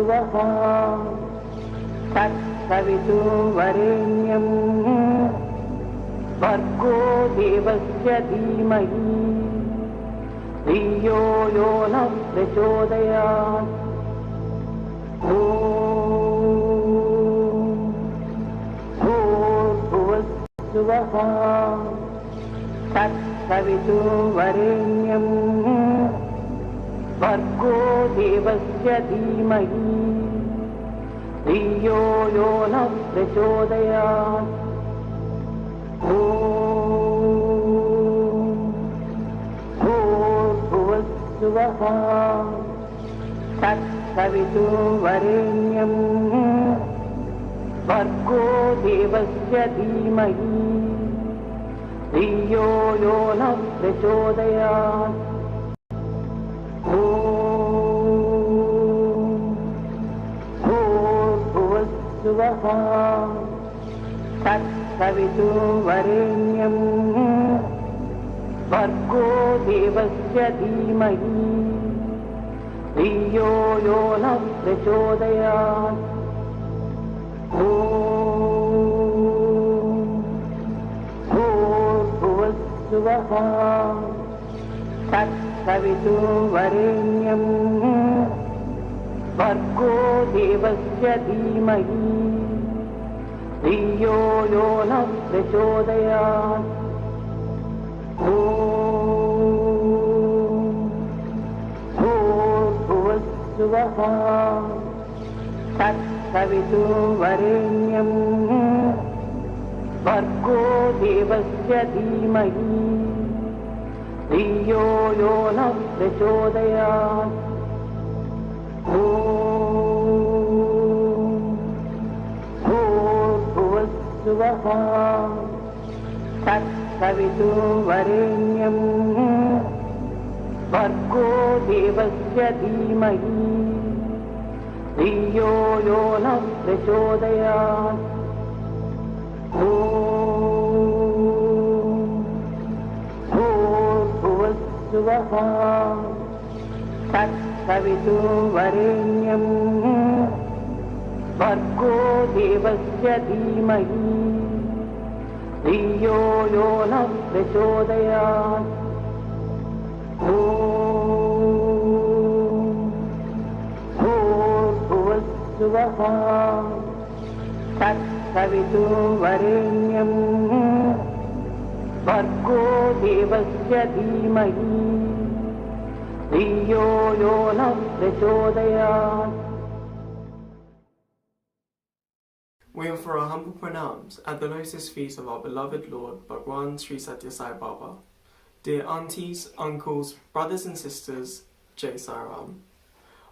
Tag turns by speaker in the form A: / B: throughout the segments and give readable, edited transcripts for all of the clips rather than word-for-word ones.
A: Bhuvassuvaha Tatsavitu Varenyam Bhargo Devasya Dhimahi Dhiyo Yona Prachodayat Bhuvassuvaha Tatsavitu Varenyam Bhargo Devasya Dhimahi Dhiyo Yona Prachodayat Bhuvassuvaha Tatsavitu Varenyam Bhargo Devasya Dhimahi Dhiyo Yona Prachodayat Bhuvassuvaha Tatsavitu Varenyam Bhargo Devasya Dhimahi Dhiyo Yona Prachodayat Bhuvassuvaha Tatsavitu Varenyam Bhargo Devasya Dhimahi Dhiyo Yona Prachodayat Bhuvassuvaha Tatsavitu Varenyam Bhargo Devasya Dhimahi Dhiyo Yona Prachodayat Bhuvassuvaha Tatsavitu Varenyam Bhargo Devasya Dhimahi Dhiyo Yona Prachodayat Bhuvassuvaha Tatsavitu Varenyam Bhargo Devasya Dhimahi Dhiyo Yona Prachodayat Bhuvassuvaha Tatsavitu Varenyam Bhargo Devasya Dhimahi Dhiyo Yona Prachodayat.
B: We offer our humble pranams at the lotus feet of our beloved Lord Bhagwan Sri Sathya Sai Baba. Dear aunties, uncles, brothers and sisters, Sai Ram.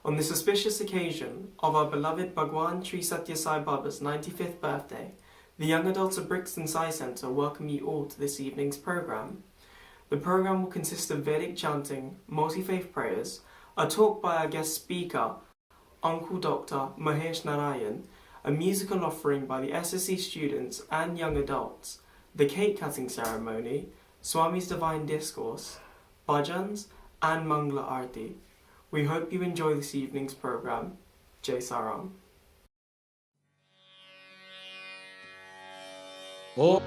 B: On this auspicious occasion of our beloved Bhagwan Sri Sathya Sai Baba's 95th birthday, the young adults of Brixton Sai Centre welcome you all to this evening's programme. The programme will consist of Vedic chanting, multi-faith prayers, a talk by our guest speaker, Uncle Dr. Mahesh Narayan, a musical offering by the SSC students and young adults, the cake cutting ceremony, Swami's divine discourse, bhajans, and Mangala Aarthi. We hope you enjoy this evening's programme. Sai Ram.
C: Om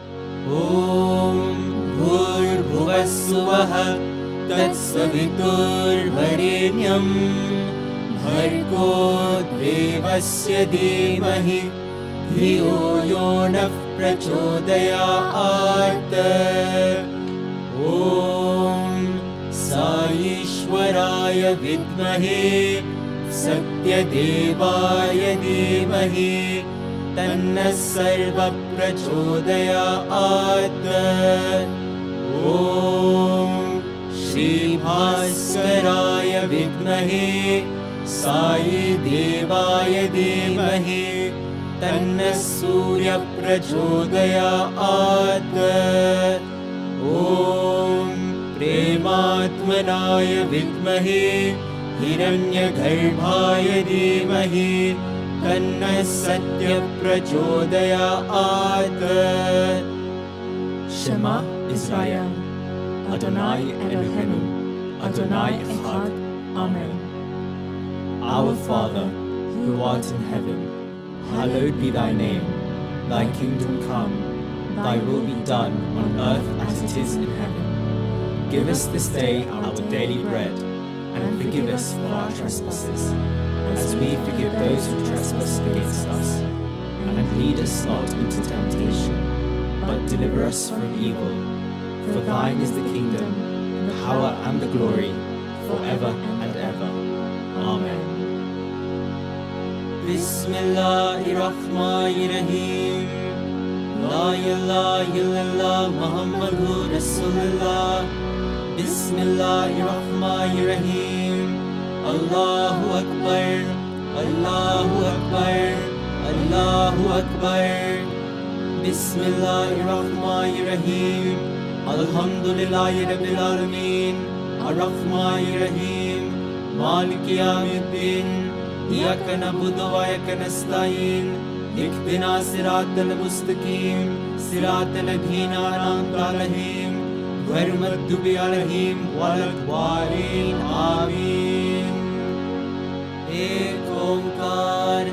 C: Bhuvassuvaha Tatsaviturvarenyam Bhargo Devasya Dhimahi Dhiyo Yona Prachodayat. Om Sai Vidmahe Sathya Devaya Dhimahi Tanna Sarva Prachodayat. Om Shri Bhaskaraya Vidmahe Sai Devaya Dhimahi Tanna Surya Prachodayat. Om Prematmanaya Vidmahe Hiranyagarbhaya Dhimahi Tanna Sathya Prachodayat.
D: Shema Israel, Adonai Eloheinu, Adonai Echad, Amen.
C: Our Father,
D: who art in heaven, hallowed be thy name. Thy kingdom come, thy will be done on earth as it is in heaven. Give us this day our daily bread, and forgive us for our trespasses, as we forgive those who trespass against us. And lead us not into temptation, but deliver us from evil. For thine is the kingdom, the power and the glory, forever and ever. Amen.
C: Bismillahirrahmanirrahim. La ilaha illallah Muhammadur Rasulullah. Bismillahirrahmanirrahim. Allahu Akbar, Allahu Akbar, Allahu Akbar. Bismillahirrahmanirrahim. Alhamdulillahi Rabbil Alameen. Ar-Rahmanir-Rahim. Maliki Yawmiddin. Iyyaka na'budu wa iyyaka nasta'in. Ihdina siratal mustaqim. Siratal ladhina an'amta alaihim. Ghayril maghdubi alaihim waladdallin. Amin. Ek Omkar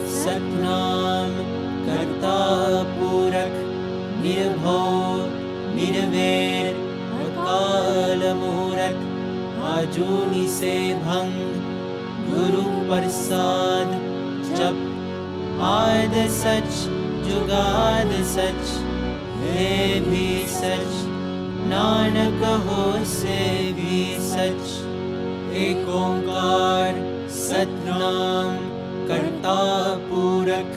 C: Satnam Karta Purak Nirbhav Nirvair Akal Muhurat Ajuni se bhang Guru Parsad Jap Aad Sach Jugad Sach Hai bhi Sach Nanak ho se bhi Sach. Ek Omkar Satnam Karta Purak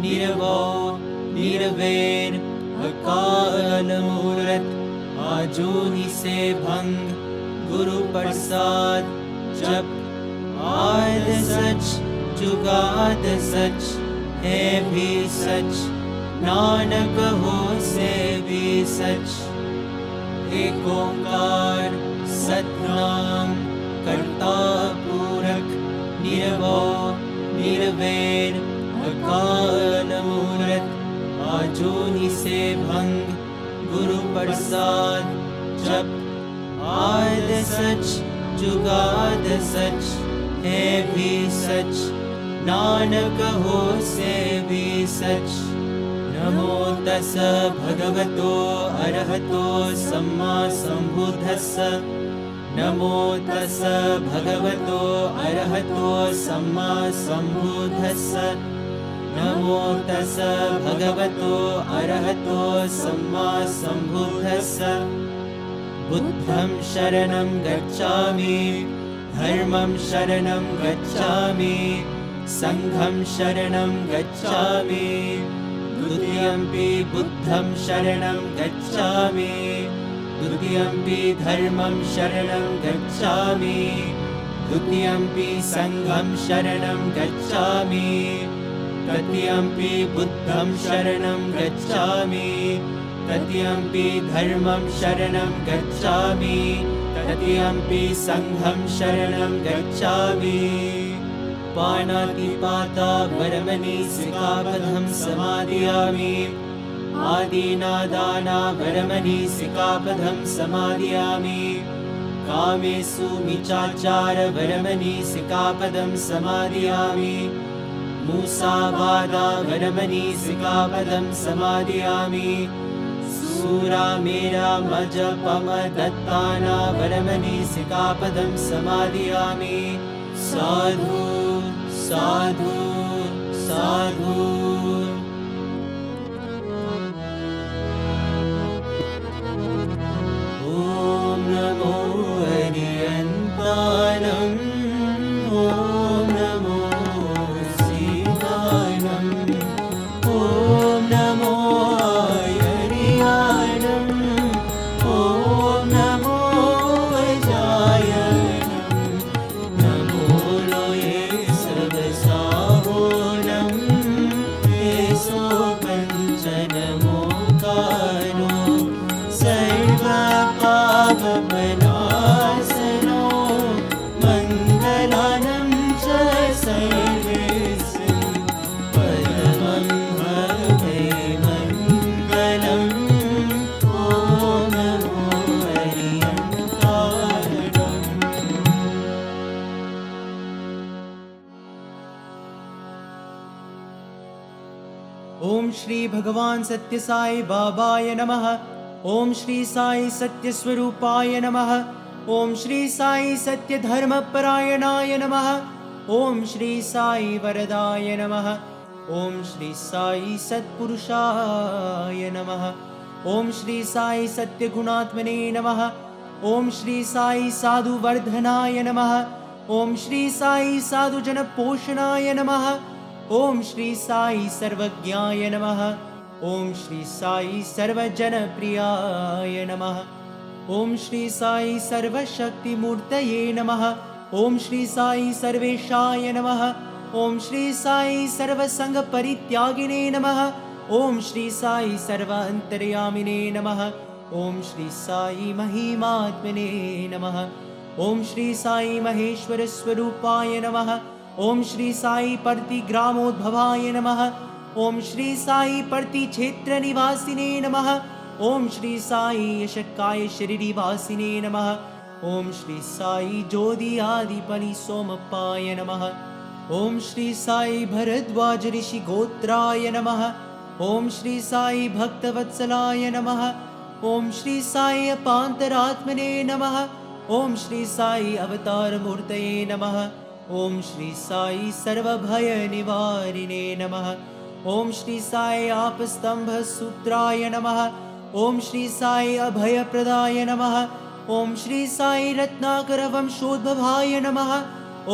C: Nirbhav Nirvair Akal Muhurat Ajuni se bhang Guru Parsad Jap Aad Sach Jugad Sach Hai bhi Sach Nanak ho se bhi Sach. Ek Omkar Satnam Karta Purak Nirbhav Nirvair Akal Muhurat Ajuni se bhang Guru Parsad Jap Aad Sach Jugad Sach Hai bhi Sach Nanak ho se bhi Sach. Namo tassa bhagavato arahato samma sambuddhassa. Namo tassa bhagavato arahato samma sambuddhassa. Namo tassa bhagavato arahato samma sambuddhassa. Buddham sharanam gacchami, dharmam sharanam gacchami, sangham sharanam gacchami. Dutiyampi buddham sharanam gacchami, dutiyampi dharmam sharanam gacchami, dutiyampi sangham sharanam gacchami, tatiyampi buddham sharanam gacchami, tatiyampi dharmam sharanam gacchami, tatiyampi sangham sharanam gacchami. Panatipata varamani sikapadham samadhiyami. Adinadana varamani sikapadham samadhiyami. Kamesu michachara varamani sikapadham samadhiyami. Musavada varamani sikapadham samadhiyami. Sura mera majapama dattana varamani sikapadham samadhiyami. Sadhu Sadhu, Sadhu. Om Namo Ariyantanam. Om Namo Sivanam. Om Namo Ariyanam. Om Namo Jayanam. Namo Loye Sabasahonam. ॐ श्री भगवान सत्य साई बाबाय नमः। ॐ श्री साई सत्य स्वरूपाय नमः। ॐ श्री साई सत्य धर्मपरायणाय नमः। ॐ श्री साई वरदाय नमः। ॐ श्री साई सत्पुरुषाय नमः। ॐ श्री साई सत्यगुणात्मने नमः। ॐ श्री साई साधुवर्धनाय नमः। ॐ श्री साई साधुजनपोषणाय नमः। ॐ श्री साई सर्वज्ञाय नमः। ॐ श्री साई सर्वजनप्रियाय नमः। ॐ श्री साई सर्वशक्तिमूर्तये नमः। ॐ श्री साई सर्वेशाय नमः। ॐ श्री साई सर्वसंगपरित्यागिने नमः। ॐ श्री साई सर्वान्तर्यामिने नमः। ॐ श्री साई महिमात्मने नमः। ॐ श्री साई महेश्वर स्वरूपाय नमः। ॐ श्री साई प्रतिग्रामोद्भवाय नमः। ॐ श्री साई प्रतिक्षेत्र निवासिने नमः। ॐ श्री साई यशकाय शरीरिवासिने नमः। ॐ श्री साई ज्योति आदिपनि सोमपाय नमः। ॐ श्री साई भरद्वाज ऋषि गोत्राय नमः। ॐ श्री साई भक्तवत्सलाय नमः। ॐ श्री साई अपान्तरात्मने नमः। ॐ श्री साई अवतार मूर्तये नमः। ॐ श्री साई सर्वभय निवारिणे नमः। ॐ श्री साई आपस्तंभ सूत्राय नमः। ॐ श्री साई अभयप्रदाय नमः। ॐ श्री साई रत्नाकर वंशोद्भवाय नमः।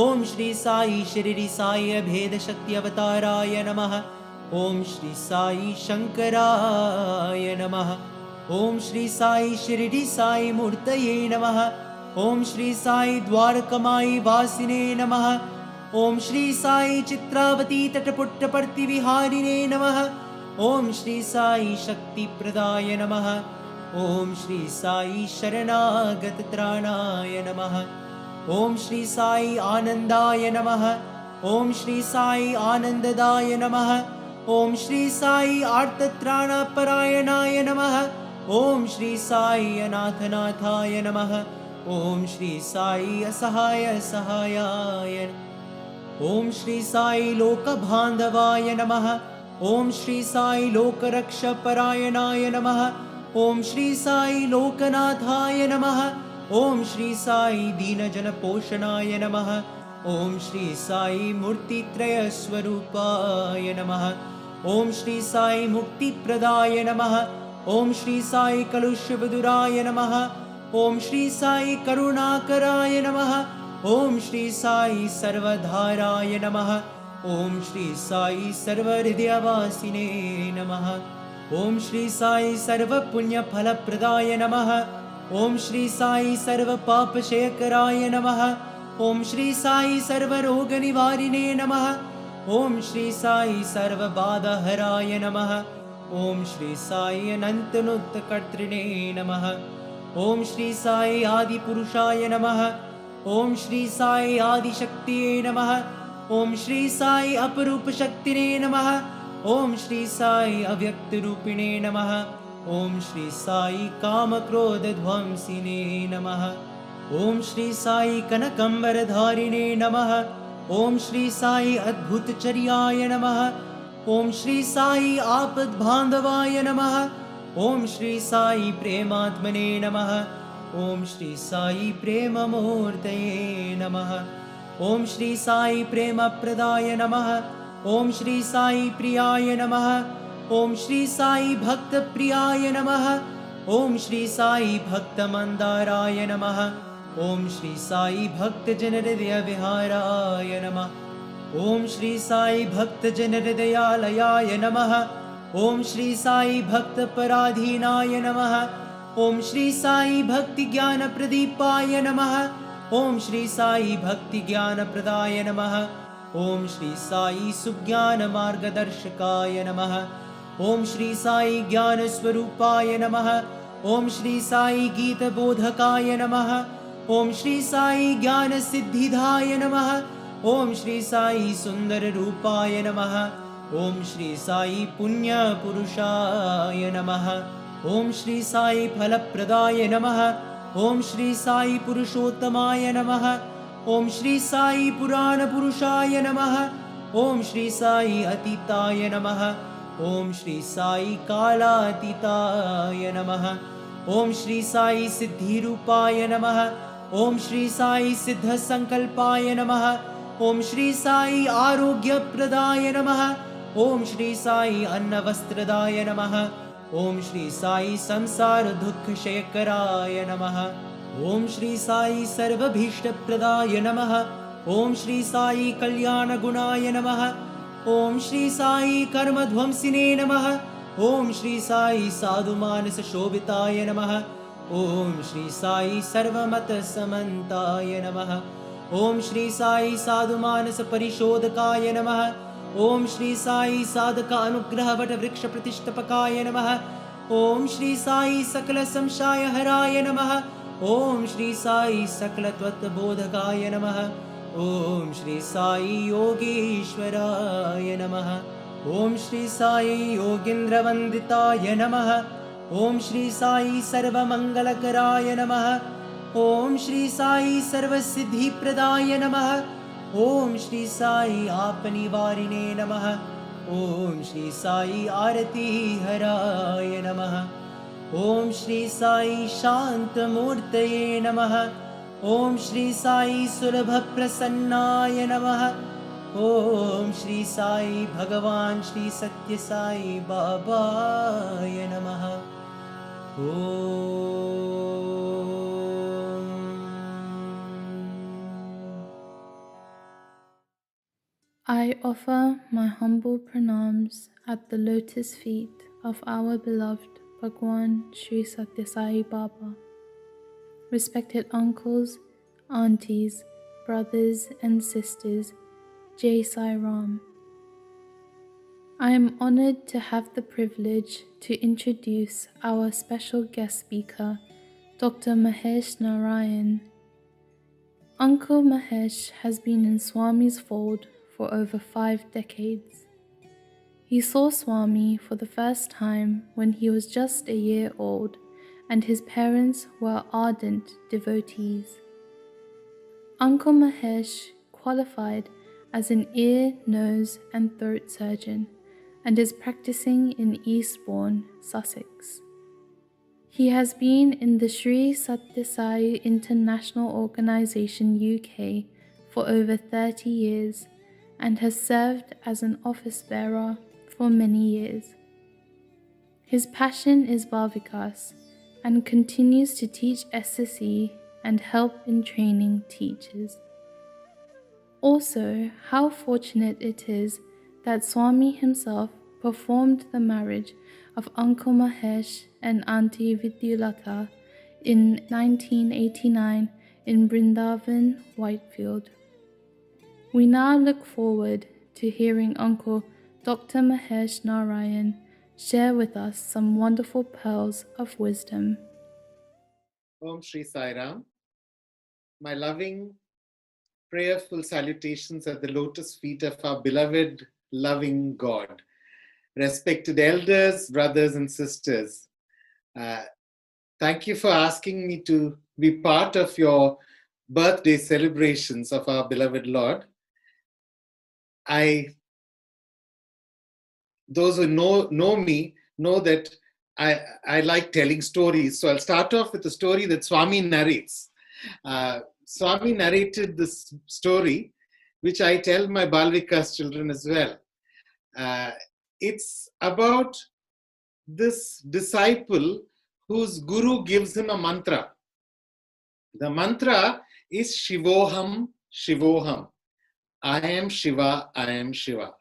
C: ॐ श्री साई शरीरि साई अभेद शक्ति अवताराय नमः। ॐ श्री साई शंकराय नमः। ॐ श्री साई शिरडी साई मूर्तये नमः। ॐ श्री साई द्वारकमाई वासिने नमः। ॐ श्री साई चित्रावती तटपुट्टपर्तिविहारिणे नमः। ॐ श्री साई शक्तिप्रदाय नमः। ॐ श्री साई शरणागतत्राणाय नमः। ॐ श्री साई आनन्दाय नमः। ॐ श्री साई आनन्ददाय नमः। ॐ श्री साई आर्तत्राणपरायणाय नमः। ॐ श्री साई अनाथनाथाय नमः। ॐ श्री साई असहाय सहायाय। ॐ श्री साई लोकबान्धवाय नमः। ॐ श्री साई लोकरक्षपरायणाय नमः। ॐ श्री साई लोकनाथाय नमः। ॐ श्री साई दीनजनपोषणाय नमः। ॐ श्री साई मूर्तित्रयस्वरूपाय नमः। ॐ श्री साई मुक्तिप्रदाय नमः। ॐ श्री साई कलुषविदुराय नमः। ॐ श्री साई करुणाकराय नमः। ॐ श्री साई सर्वधाराय नमः। ॐ श्री साई सर्वहृदयवासिने नमः। ॐ श्री साई सर्वपुण्यफलप्रदाय नमः। ॐ श्री साई सर्वपापक्षयकराय नमः। ॐ श्री साई सर्वरोगनिवारिणे नमः। ॐ श्री साई सर्वबाधाहराय नमः। ॐ श्री साई अनन्तनुत्तकर्तृणे नमः। ॐ श्री साई आदिपुरुषाय नमः। ॐ श्री साई आदिशक्तिये नमः। ॐ श्री साई अपरूपशक्तिने नमः। ॐ श्री साई अव्यक्तरूपिणे नमः। ॐ श्री साई कामक्रोधध्वंसिने नमः। ॐ श्री साई कनकम्बरधारिणे नमः। ॐ श्री साई अद्भुतचर्याय नमः। ॐ श्री साई आपद्बान्धवाय नमः। ॐ श्री साई प्रेमात्मने नमः। ॐ श्री साई प्रेममूर्तये नमः। ॐ श्री साई प्रेमप्रदाय नमः। ॐ श्री साई प्रियाय नमः। ॐ श्री साई भक्तप्रियाय नमः। ॐ श्री साई भक्तमन्दाराय नमः। ॐ श्री साई भक्तजनहृदयविहाराय नमः। ॐ श्री साई भक्तजनहृदयालयाय नमः। ॐ श्री साई भक्तपराधीनाय नमः। ॐ श्री साई भक्तिज्ञानप्रदीपाय नमः। ॐ श्री साई भक्तिज्ञानप्रदाय नमः। ॐ श्री साई सुज्ञानमार्गदर्शकाय नमः। ॐ श्री साई ज्ञानस्वरूपाय नमः। ॐ श्री साई गीतबोधकाय नमः। ॐ श्री साई ज्ञानसिद्धिदाय नमः। ॐ श्री साई सुन्दररूपाय नमः। ॐ श्री साई पुण्यपुरुषाय नमः। ॐ श्री साई फलप्रदाय नमः। ॐ श्री साई पुरुषोत्तमाय नमः। ॐ श्री साई पुराणपुरुषाय नमः। ॐ श्री साई अतीताय नमः। ॐ श्री साई कालातीताय नमः। ॐ श्री साई सिद्धिरूपाय नमः। ॐ श्री साई सिद्धसंकल्पाय नमः। ॐ श्री साई आरोग्यप्रदाय नमः। ॐ श्री साई अन्नवस्त्रदाय नमः। ॐ श्री साई संसार दुःखक्षयकराय नमः। ॐ श्री साई सर्वभीष्टप्रदाय नमः। ॐ श्री साई कल्याणगुणाय नमः। ॐ श्री साई कर्मध्वंसिने नमः। ॐ श्री साई साधुमानसशोभिताय नमः। ॐ श्री साई सर्वमतसमन्ताय नमः। ॐ श्री साई साधुमानसपरिशोधकाय नमः। ॐ श्री साई साधकानुग्रहवटवृक्षप्रतिष्ठपकाय नमः। ॐ श्री साई सकलसंशयहराय नमः। ॐ श्री साई सकलतत्त्वबोधकाय नमः। ॐ श्री साई योगीश्वराय नमः। ॐ श्री साई योगीन्द्रवन्दिताय नमः। ॐ श्री साई सर्वमङ्गलकराय नमः। ॐ श्री साई सर्वसिद्धिप्रदाय नमः। ॐ श्री साई आपनिवारिणे नमः। ॐ श्री साई आरतीहराय नमः। ॐ श्री साई शान्तमूर्तये नमः। ॐ श्री साई सुलभप्रसन्नाय नमः। ॐ श्री साई भगवान श्री सत्य साई बाबाय नमः।
E: I offer my humble pranams at the lotus feet of our beloved Bhagwan Sri Sathya Sai Baba. Respected uncles, aunties, brothers and sisters, Jai Sai Ram. I am honored to have the privilege to introduce our special guest speaker, Dr. Mahesh Narayan. Uncle Mahesh has been in Swami's fold for over 5 decades. He saw Swami for the first time when he was just a year old, and his parents were ardent devotees. Uncle Mahesh qualified as an ear, nose and throat surgeon and is practicing in Eastbourne, Sussex. He has been in the Sri Sathya Sai International Organisation UK for over 30 years and has served as an office bearer for many years. His passion is Bhavikas and continues to teach SSE and help in training teachers. Also, how fortunate it is that Swami himself performed the marriage of Uncle Mahesh and Auntie Vidyalata in 1989 in Brindavan, Whitefield. We now look forward to hearing Uncle Dr. Mahesh Narayan share with us some wonderful pearls of wisdom.
F: Om Shri Sai Ram. My loving, prayerful salutations at the lotus feet of our beloved, loving God. Respected elders, brothers and sisters, thank you for asking me to be part of your birthday celebrations of our beloved Lord. Those who know me know that I like telling stories. So I'll start off with a story that Swami narrates. Swami narrated this story, which I tell my Balvikas children as well. It's about this disciple whose guru gives him a mantra. The mantra is Shivoham, Shivoham. I am Shiva, I am Shiva.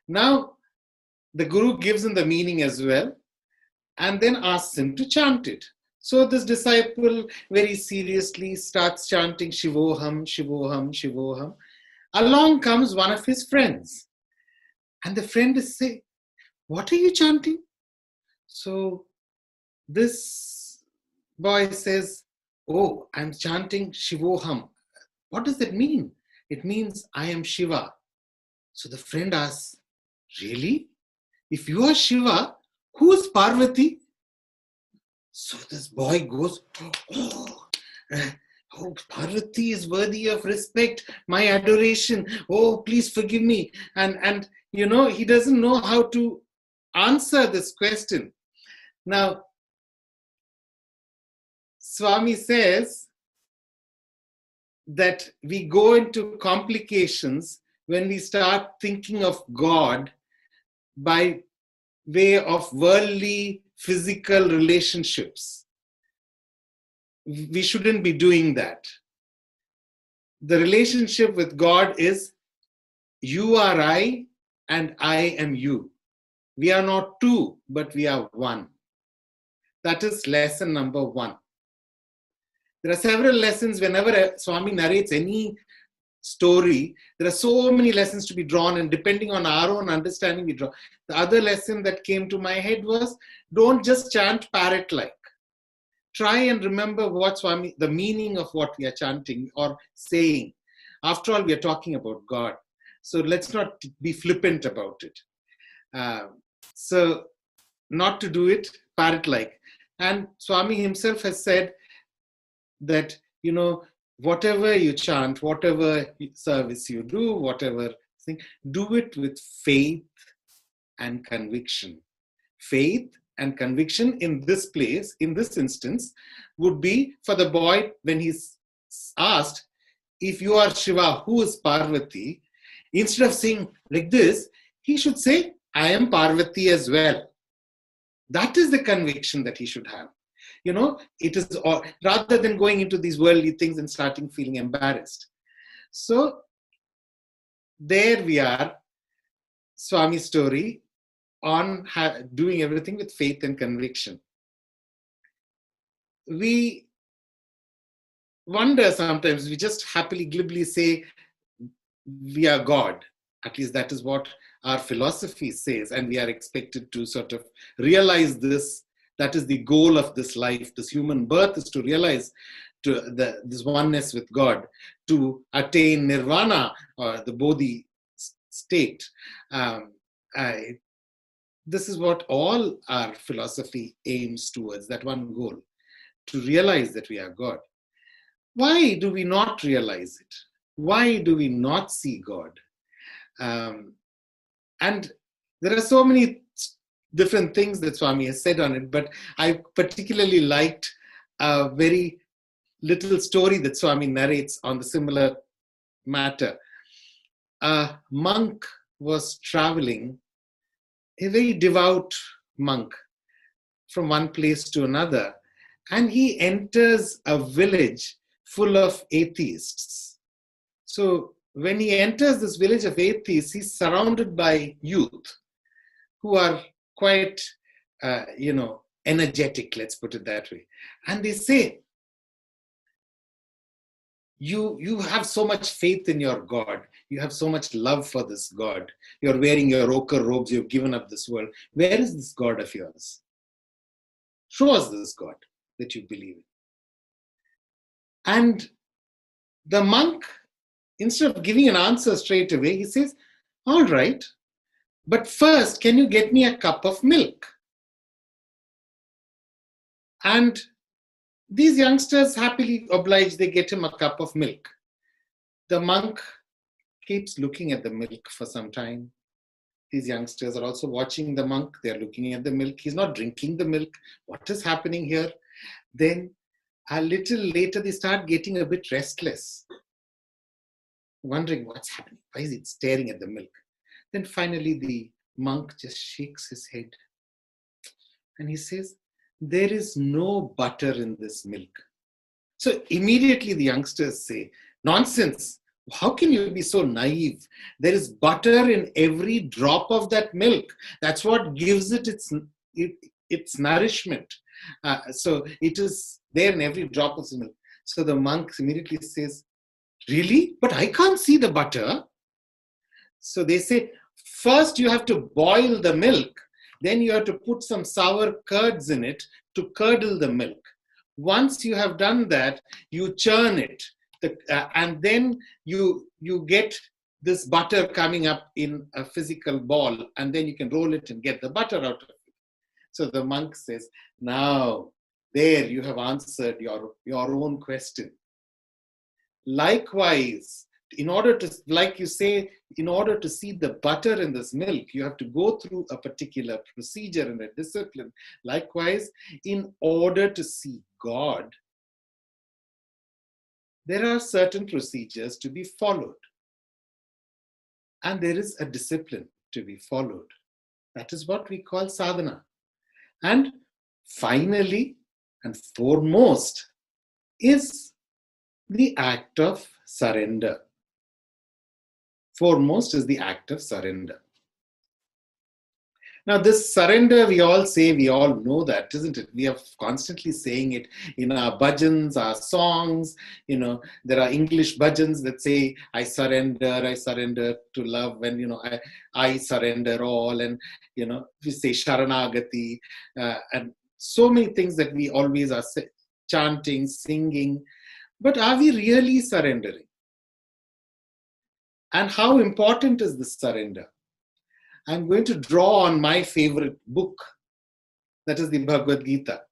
F: Now, the guru gives him the meaning as well and then asks him to chant it. So this disciple very seriously starts chanting Shivoham, Shivoham, Shivoham. Along comes one of his friends. And the friend is saying, "What are you chanting?" So this boy says, "Oh, I'm chanting Shivoham." What does that mean? It means I am Shiva. So the friend asks, "Really? If you are Shiva, who is Parvati?" So this boy goes, "Oh, Parvati is worthy of respect, my adoration. Oh, please forgive me." And he doesn't know how to answer this question. Now, Swami says that we go into complications when we start thinking of God by way of worldly, physical relationships. We shouldn't be doing that. The relationship with God is you are I and I am you. We are not two, but we are one. That is lesson number 1. There are several lessons whenever Swami narrates any story. There are so many lessons to be drawn, and depending on our own understanding, we draw. The other lesson that came to my head was, don't just chant parrot-like. Try and remember what Swami, the meaning of what we are chanting or saying. After all, we are talking about God. So let's not be flippant about it. So not to do it parrot-like. And Swami himself has said that, whatever you chant, whatever service you do, whatever thing, do it with faith and conviction. Faith and conviction in this place, in this instance, would be for the boy when he's asked, if you are Shiva, who is Parvati? Instead of saying like this, he should say, I am Parvati as well. That is the conviction that he should have. It is, rather than going into these worldly things and starting feeling embarrassed. So there we are, Swami's story on doing everything with faith and conviction. We wonder sometimes, we just happily, glibly say, we are God. At least that is what our philosophy says, and we are expected to sort of realize this. That is the goal of this life. This human birth is to realize this oneness with God, to attain nirvana or the bodhi state. This is what all our philosophy aims towards, that one goal, to realize that we are God. Why do we not realize it? Why do we not see God? And there are so many different things that Swami has said on it, but I particularly liked a very little story that Swami narrates on the similar matter. A monk was traveling, a very devout monk, from one place to another, and he enters a village full of atheists. So when he enters this village of atheists, he's surrounded by youth who are quite, energetic, let's put it that way. And they say, you have so much faith in your God. You have so much love for this God. You're wearing your ochre robes. You've given up this world. Where is this God of yours? Show us this God that you believe in. And the monk, instead of giving an answer straight away, he says, all right, but first, can you get me a cup of milk? And these youngsters happily oblige, they get him a cup of milk. The monk keeps looking at the milk for some time. These youngsters are also watching the monk. They're looking at the milk. He's not drinking the milk. What is happening here? Then a little later, they start getting a bit restless, wondering what's happening. Why is it staring at the milk? Then finally, the monk just shakes his head and he says, there is no butter in this milk. So immediately the youngsters say, nonsense. How can you be so naive? There is butter in every drop of that milk. That's what gives it its nourishment. So it is there in every drop of the milk. So the monk immediately says, really? But I can't see the butter. So they say, first you have to boil the milk. Then you have to put some sour curds in it to curdle the milk. Once you have done that, you churn it. And then you get this butter coming up in a physical ball, and then you can roll it and get the butter out of it. So the monk says, now, there you have answered your own question. Likewise, in order to, like you say, in order to see the butter in this milk, you have to go through a particular procedure and a discipline. Likewise, in order to see God, there are certain procedures to be followed. And there is a discipline to be followed. That is what we call sadhana. And finally, and foremost, is the act of surrender. Foremost is the act of surrender. Now, this surrender, we all say, we all know that, isn't it? We are constantly saying it in our bhajans, our songs. There are English bhajans that say, I surrender to love, and, I surrender all. And, we say Sharanagati, and so many things that we always are chanting, singing. But are we really surrendering? And how important is this surrender? I'm going to draw on my favorite book, that is the Bhagavad Gita.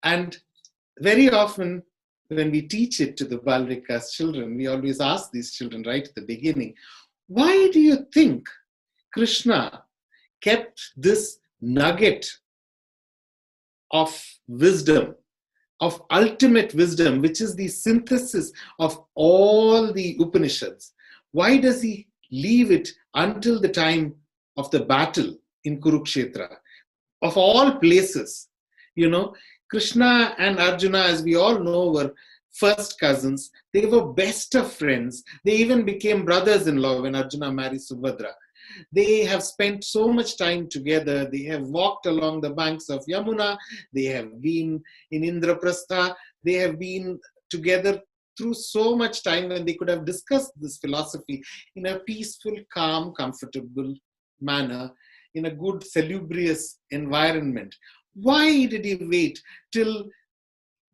F: And very often when we teach it to the Balvikas children, we always ask these children right at the beginning, why do you think Krishna kept this nugget of wisdom, of ultimate wisdom, which is the synthesis of all the Upanishads? Why does he leave it until the time of the battle in Kurukshetra? Of all places, Krishna and Arjuna, as we all know, were first cousins. They were best of friends. They even became brothers-in-law when Arjuna married Subhadra. They have spent so much time together. They have walked along the banks of Yamuna. They have been in Indraprastha. They have been together through so much time when they could have discussed this philosophy in a peaceful, calm, comfortable manner, in a good, salubrious environment. Why did he wait till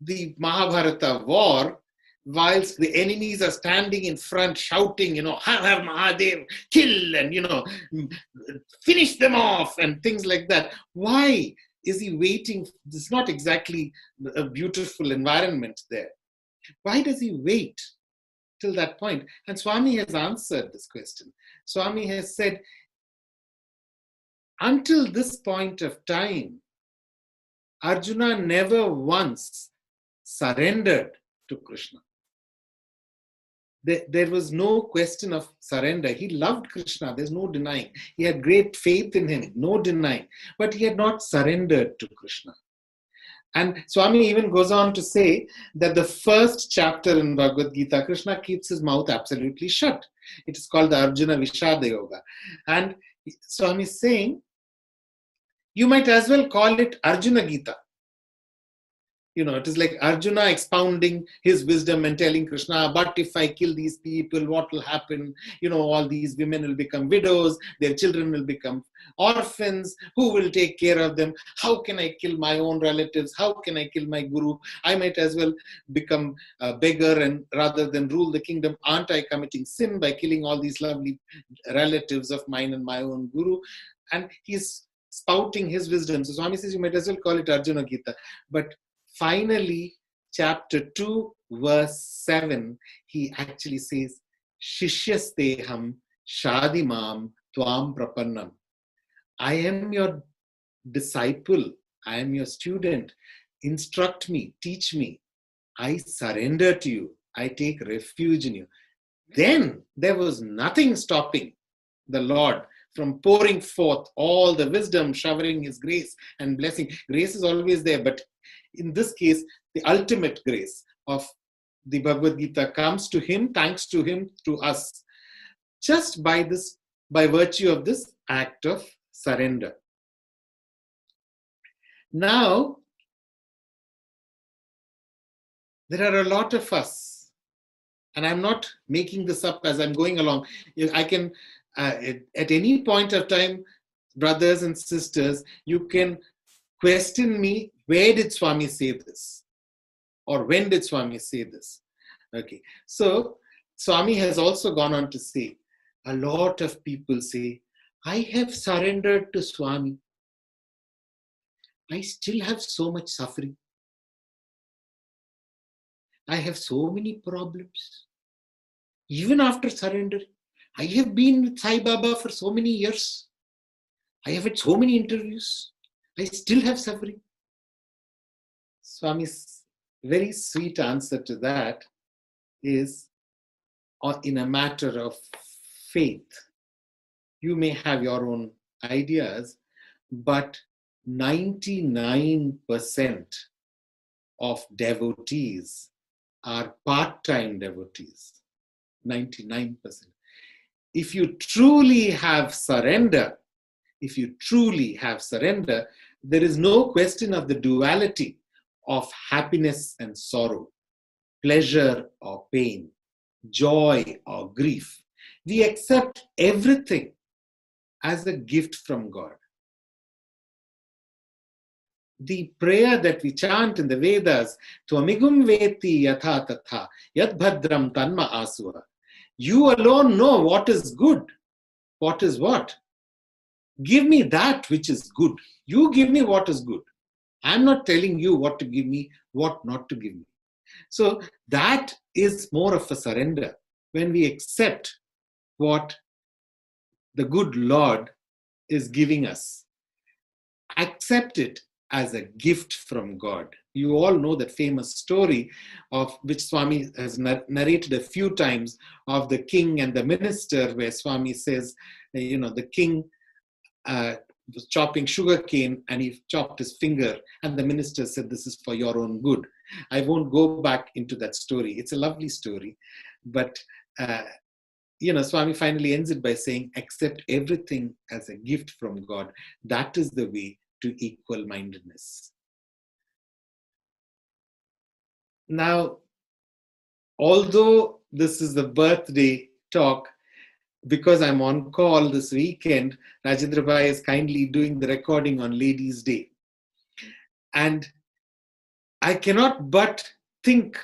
F: the Mahabharata war, whilst the enemies are standing in front shouting, Har Har Mahadev, kill, and, finish them off, and things like that? Why is he waiting? It's not exactly a beautiful environment there. Why does he wait till that point? And Swami has answered this question. Swami has said, until this point of time, Arjuna never once surrendered to Krishna. There was no question of surrender. He loved Krishna, there's no denying. He had great faith in him, no denying. But he had not surrendered to Krishna. And Swami even goes on to say that the first chapter in Bhagavad Gita, Krishna keeps his mouth absolutely shut. It is called the Arjuna Vishada Yoga. And Swami is saying, you might as well call it Arjuna Gita. It is like Arjuna expounding his wisdom and telling Krishna, but if I kill these people, what will happen? All these women will become widows, their children will become orphans. Who will take care of them? How can I kill my own relatives? How can I kill my guru? I might as well become a beggar, and rather than rule the kingdom, aren't I committing sin by killing all these lovely relatives of mine and my own guru? And he's spouting his wisdom. So Swami says you might as well call it Arjuna Gita. But finally, chapter 2, verse 7, he actually says, Shishyasteham Shadimam Tvam Prapannam. I am your disciple. I am your student. Instruct me, teach me. I surrender to you. I take refuge in you. Then there was nothing stopping the Lord from pouring forth all the wisdom, showering his grace and blessing. Grace is always there, but in this case, the ultimate grace of the Bhagavad Gita comes to him, thanks to him, to us, just by virtue of this act of surrender. Now, there are a lot of us, and I'm not making this up as I'm going along. I can, at any point of time, brothers and sisters, you can question me, where did Swami say this? Or when did Swami say this? Okay, so Swami has also gone on to say, a lot of people say, I have surrendered to Swami. I still have so much suffering. I have so many problems. even after surrender. I have been with Sai Baba for so many years. I have had so many interviews. I still have suffering. Swami's very sweet answer to that is, in a matter of faith. You may have your own ideas, but 99% of devotees are part-time devotees. 99%. If you truly have surrender, there is no question of the duality of happiness and sorrow, pleasure or pain, joy or grief. We accept everything as a gift from God. The prayer that we chant in the Vedas, Tvamigum veti yatha tatha, yad bhadram tanma asura. You alone know what is good, what is what. Give me that which is good. You give me what is good. I'm not telling you what to give me, what not to give me. So that is more of a surrender. When we accept what the good Lord is giving us, accept it as a gift from God. You all know that famous story of which Swami has narrated a few times, of the king and the minister, where Swami says, the king was chopping sugarcane and he chopped his finger, and the minister said, this is for your own good. I won't go back into that story. It's a lovely story. But, Swami finally ends it by saying, accept everything as a gift from God. That is the way to equal mindedness. Now, although this is the birthday talk, because I'm on call this weekend, Rajendra Bhai is kindly doing the recording on Ladies' Day. And I cannot but think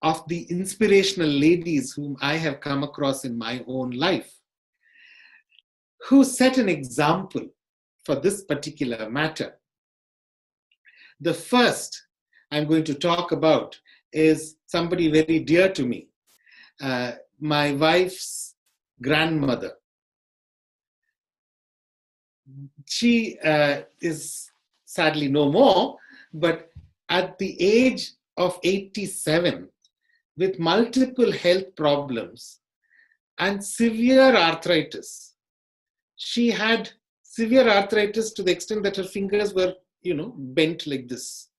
F: of the inspirational ladies whom I have come across in my own life, who set an example for this particular matter. The first I'm going to talk about is somebody very dear to me, my wife's grandmother. She is sadly no more, but at the age of 87, with multiple health problems and severe arthritis. She had severe arthritis to the extent that her fingers were, bent like this,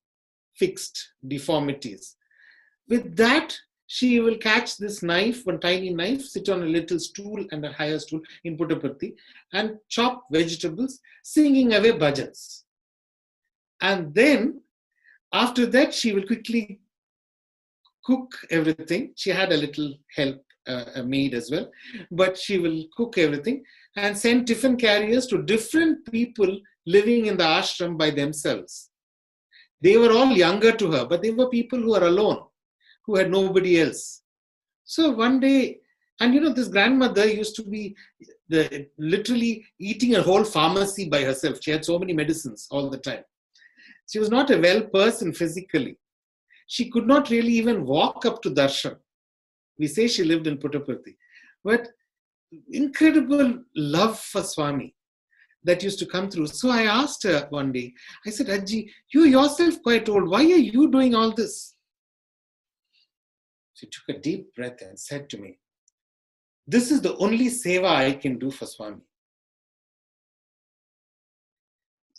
F: fixed deformities. With that, she will catch this knife, one tiny knife, sit on a little stool and a higher stool in Puttaparthi and chop vegetables, singing away bhajans. And then, after that, she will quickly cook everything. She had a little help, a maid as well, but she will cook everything and send tiffin carriers to different people living in the ashram by themselves. They were all younger to her, but they were people who were alone, who had nobody else. So one day, and this grandmother used to be literally eating a whole pharmacy by herself. She had so many medicines all the time. She was not a well person physically. She could not really even walk up to darshan. We say she lived in Puttaparthi. But incredible love for Swami that used to come through. So I asked her one day, I said, Ajji, you yourself quite old. Why are you doing all this? She took a deep breath and said to me, this is the only seva I can do for Swami.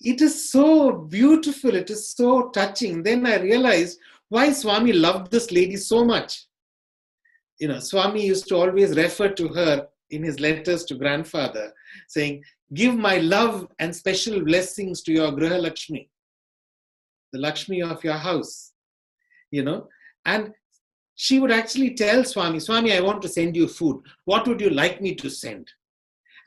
F: It is so beautiful. It is so touching. Then I realized why Swami loved this lady so much. Swami used to always refer to her in his letters to grandfather, saying, give my love and special blessings to your Griha Lakshmi, the Lakshmi of your house, And she would actually tell Swami, Swami, I want to send you food. What would you like me to send?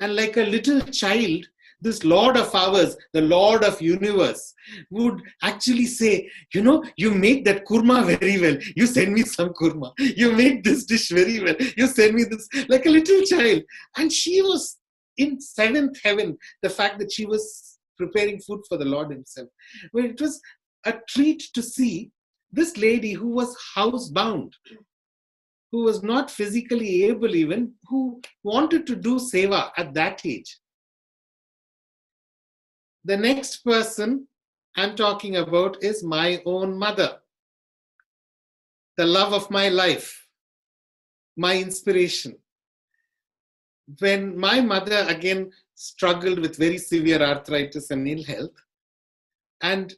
F: And like a little child, this Lord of ours, the Lord of universe, would actually say, you make that kurma very well. You send me some kurma. You make this dish very well. You send me this, like a little child. And she was in seventh heaven, the fact that she was preparing food for the Lord himself. Well, it was a treat to see this lady who was housebound, who was not physically able even, who wanted to do seva at that age. The next person I'm talking about is my own mother, the love of my life, my inspiration. When my mother again struggled with very severe arthritis and ill health, and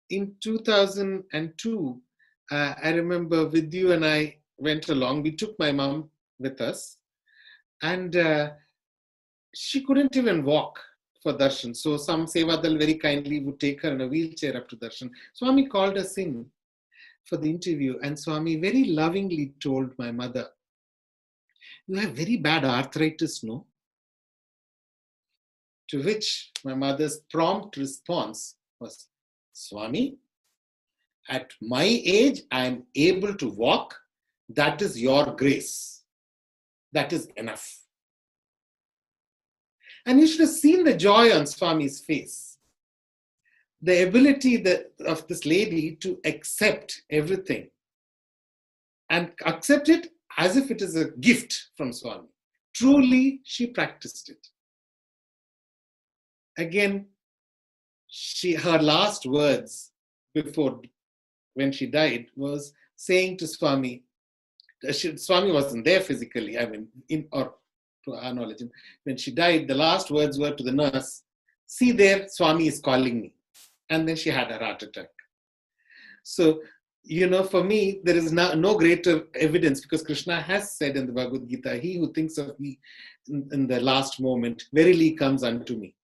F: in 2002, I remember Vidyu and I went along. We took my mom with us, and she couldn't even walk for darshan. So some Sevadal very kindly would take her in a wheelchair up to darshan. Swami called us in for the interview, and Swami very lovingly told my mother, "You have very bad arthritis, no?" To which my mother's prompt response was, "Swami, at my age, I am able to walk. That is your grace. That is enough." And you should have seen the joy on Swami's face. The ability of this lady to accept everything and accept it as if it is a gift from Swami. Truly, she practiced it. Again, her last words before when she died was saying to Swami, Swami wasn't there physically, or to our knowledge. When she died, the last words were to the nurse, "See there, Swami is calling me." And then she had her heart attack. So, for me, there is no greater evidence, because Krishna has said in the Bhagavad Gita, "He who thinks of me in the last moment, verily comes unto me."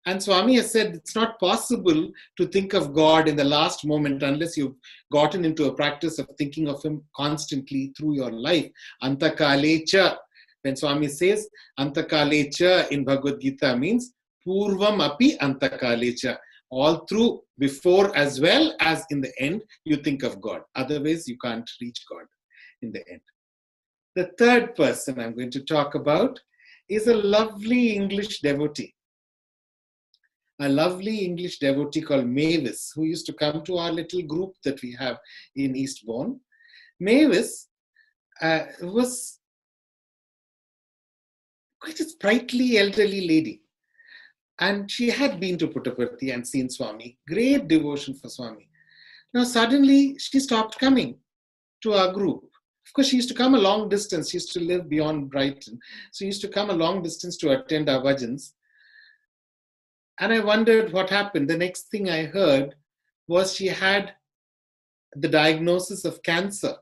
F: And Swami has said it's not possible to think of God in the last moment unless you've gotten into a practice of thinking of Him constantly through your life. Antakale cha. When Swami says Antakale cha in Bhagavad Gita means Purvam api Antakale cha. All through, before as well as in the end, you think of God. Otherwise, you can't reach God in the end. The third person I'm going to talk about is a lovely English devotee. A lovely English devotee called Mavis, who used to come to our little group that we have in Eastbourne. Mavis was quite a sprightly elderly lady. And she had been to Puttaparthi and seen Swami. Great devotion for Swami. Now suddenly she stopped coming to our group. Of course, she used to come a long distance. She used to live beyond Brighton. So she used to come a long distance to attend our bhajans. And I wondered what happened. The next thing I heard was she had the diagnosis of cancer.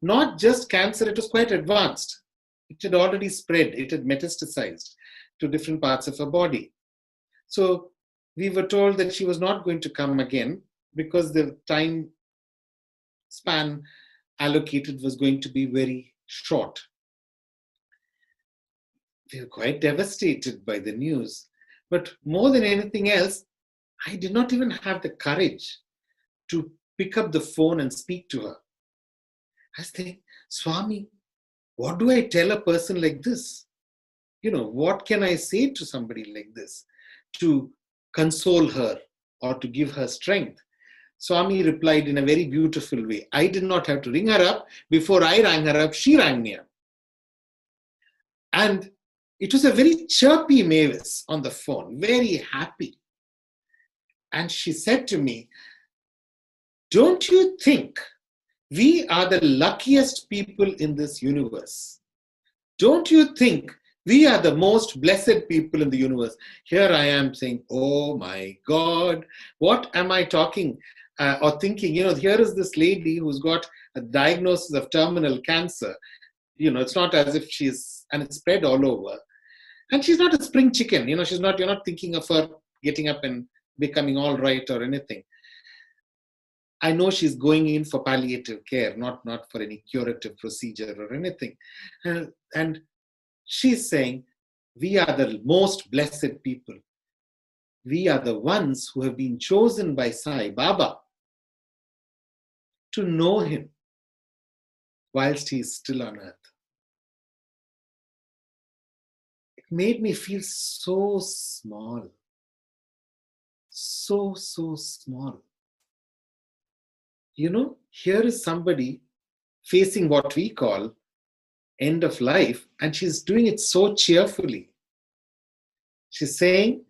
F: Not just cancer, it was quite advanced. It had already spread. It had metastasized to different parts of her body. So we were told that she was not going to come again because the time span allocated was going to be very short. We were quite devastated by the news. But more than anything else, I did not even have the courage to pick up the phone and speak to her. I was thinking, "Swami, what do I tell a person like this? What can I say to somebody like this to console her or to give her strength?" Swami replied in a very beautiful way. I did not have to ring her up. Before I rang her up, she rang me up. And it was a very chirpy Mavis on the phone, very happy. And she said to me, "Don't you think we are the luckiest people in this universe? Don't you think we are the most blessed people in the universe?" Here I am saying, "Oh my God, what am I talking or thinking?" Here is this lady who's got a diagnosis of terminal cancer. It's not as if and it's spread all over. And she's not a spring chicken. You're not thinking of her getting up and becoming all right or anything. I know she's going in for palliative care, not for any curative procedure or anything. And she's saying, we are the most blessed people. We are the ones who have been chosen by Sai Baba to know him whilst he is still on earth. It made me feel so small. So small. Here is somebody facing what we call end of life, and she's doing it so cheerfully. She's saying,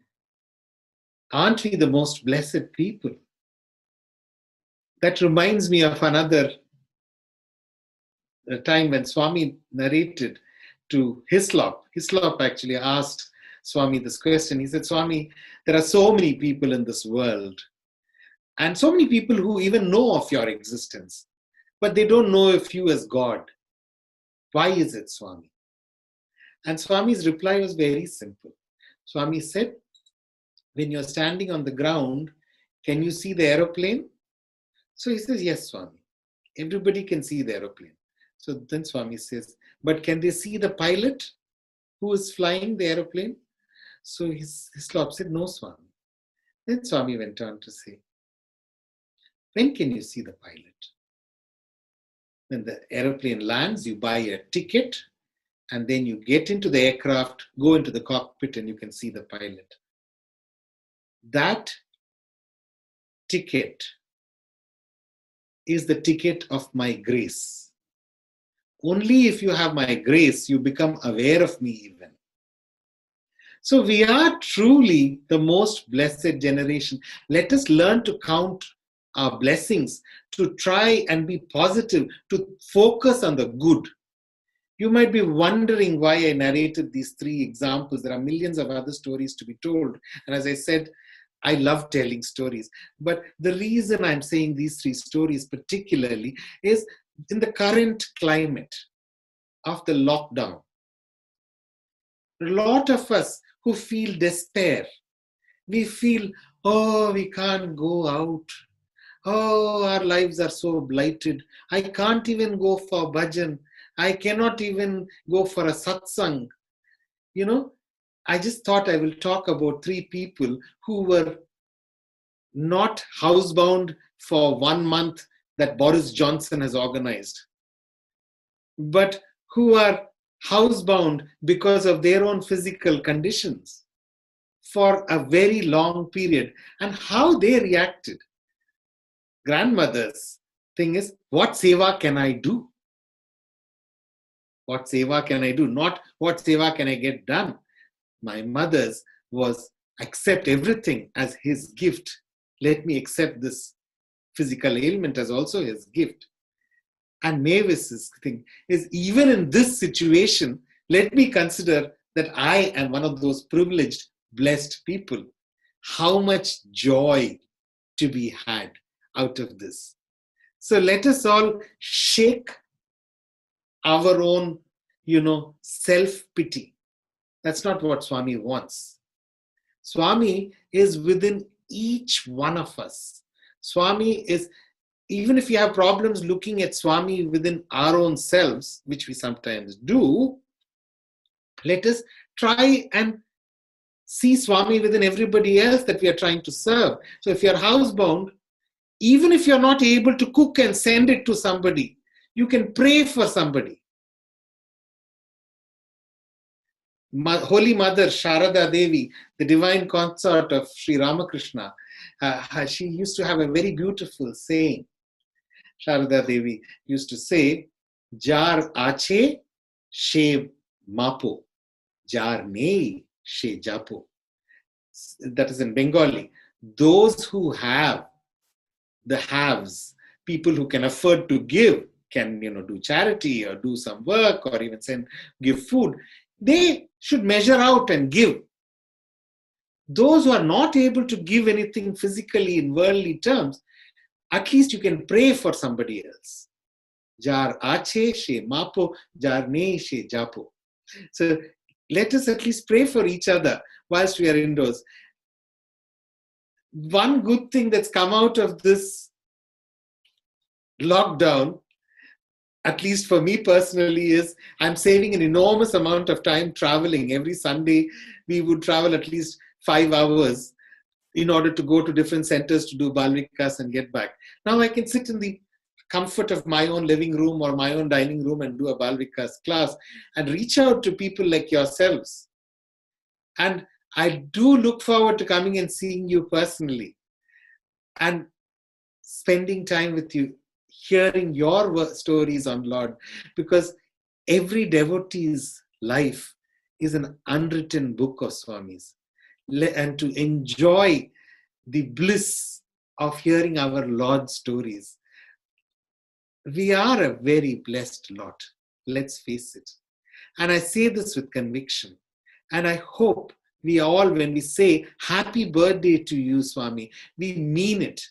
F: aren't we the most blessed people? That reminds me of another time when Swami narrated to Hislop. Hislop actually asked Swami this question. He said, Swami, there are so many people in this world, and so many people who even know of your existence, but they don't know of you as God. Why is it, Swami? And Swami's reply was very simple. Swami said, when you're standing on the ground, can you see the aeroplane? So he says, yes, Swami. Everybody can see the aeroplane. So then Swami says, but can they see the pilot who is flying the aeroplane? So Hislop said, no, Swami. Then Swami went on to say, when can you see the pilot? When the aeroplane lands, you buy a ticket, and then you get into the aircraft, go into the cockpit, and you can see the pilot. That ticket is the ticket of my grace. Only if you have my grace, you become aware of me even. So we are truly the most blessed generation. Let us learn to count our blessings, to try and be positive, to focus on the good. You might be wondering why I narrated these 3 examples. There are millions of other stories to be told. And as I said, I love telling stories. But the reason I'm saying these 3 stories particularly is in the current climate of the lockdown. A lot of us who feel despair, we feel, oh, we can't go out. Oh, our lives are so blighted. I can't even go for bhajan. I cannot even go for a satsang. You know, I just thought I will talk about 3 people who were not housebound for 1 month that Boris Johnson has organized, but who are housebound because of their own physical conditions for a very long period, and how they reacted. Grandmother's thing is, what seva can I do? What seva can I do? Not what seva can I get done. My mother's was accept everything as his gift. Let me accept this physical ailment as also his gift. And Mavis's thing is, even in this situation, let me consider that I am one of those privileged, blessed people. How much joy to be had out of this. So let us all shake our own, self-pity. That's not what Swami wants. Swami is within each one of us. Swami is, even if you have problems looking at Swami within our own selves, which we sometimes do, let us try and see Swami within everybody else that we are trying to serve. So if you're housebound, even if you're not able to cook and send it to somebody, you can pray for somebody. Holy Mother Sharada Devi, the divine consort of Sri Ramakrishna, she used to have a very beautiful saying. Sharada Devi used to say, Jar ache she mapo, jar nei she japo. That is in Bengali. Those who have the haves, people who can afford to give, can do charity or do some work or even give food, they should measure out and give. Those who are not able to give anything physically in worldly terms, at least you can pray for somebody else. Jar ache she mapo, jar nei she japo. So let us at least pray for each other whilst we are indoors. One good thing that's come out of this lockdown, at least for me personally, is I'm saving an enormous amount of time traveling. Every Sunday, we would travel at least 5 hours in order to go to different centers to do Balvikas and get back. Now I can sit in the comfort of my own living room or my own dining room and do a Balvikas class and reach out to people like yourselves. And I do look forward to coming and seeing you personally and spending time with you, hearing your stories on Lord, because Every devotee's life is an unwritten book of Swami's. And to enjoy the bliss of hearing our Lord's stories, we are a very blessed lot. Let's face it. And I say this with conviction. And I hope we all, when we say happy birthday to you, Swami, we mean it.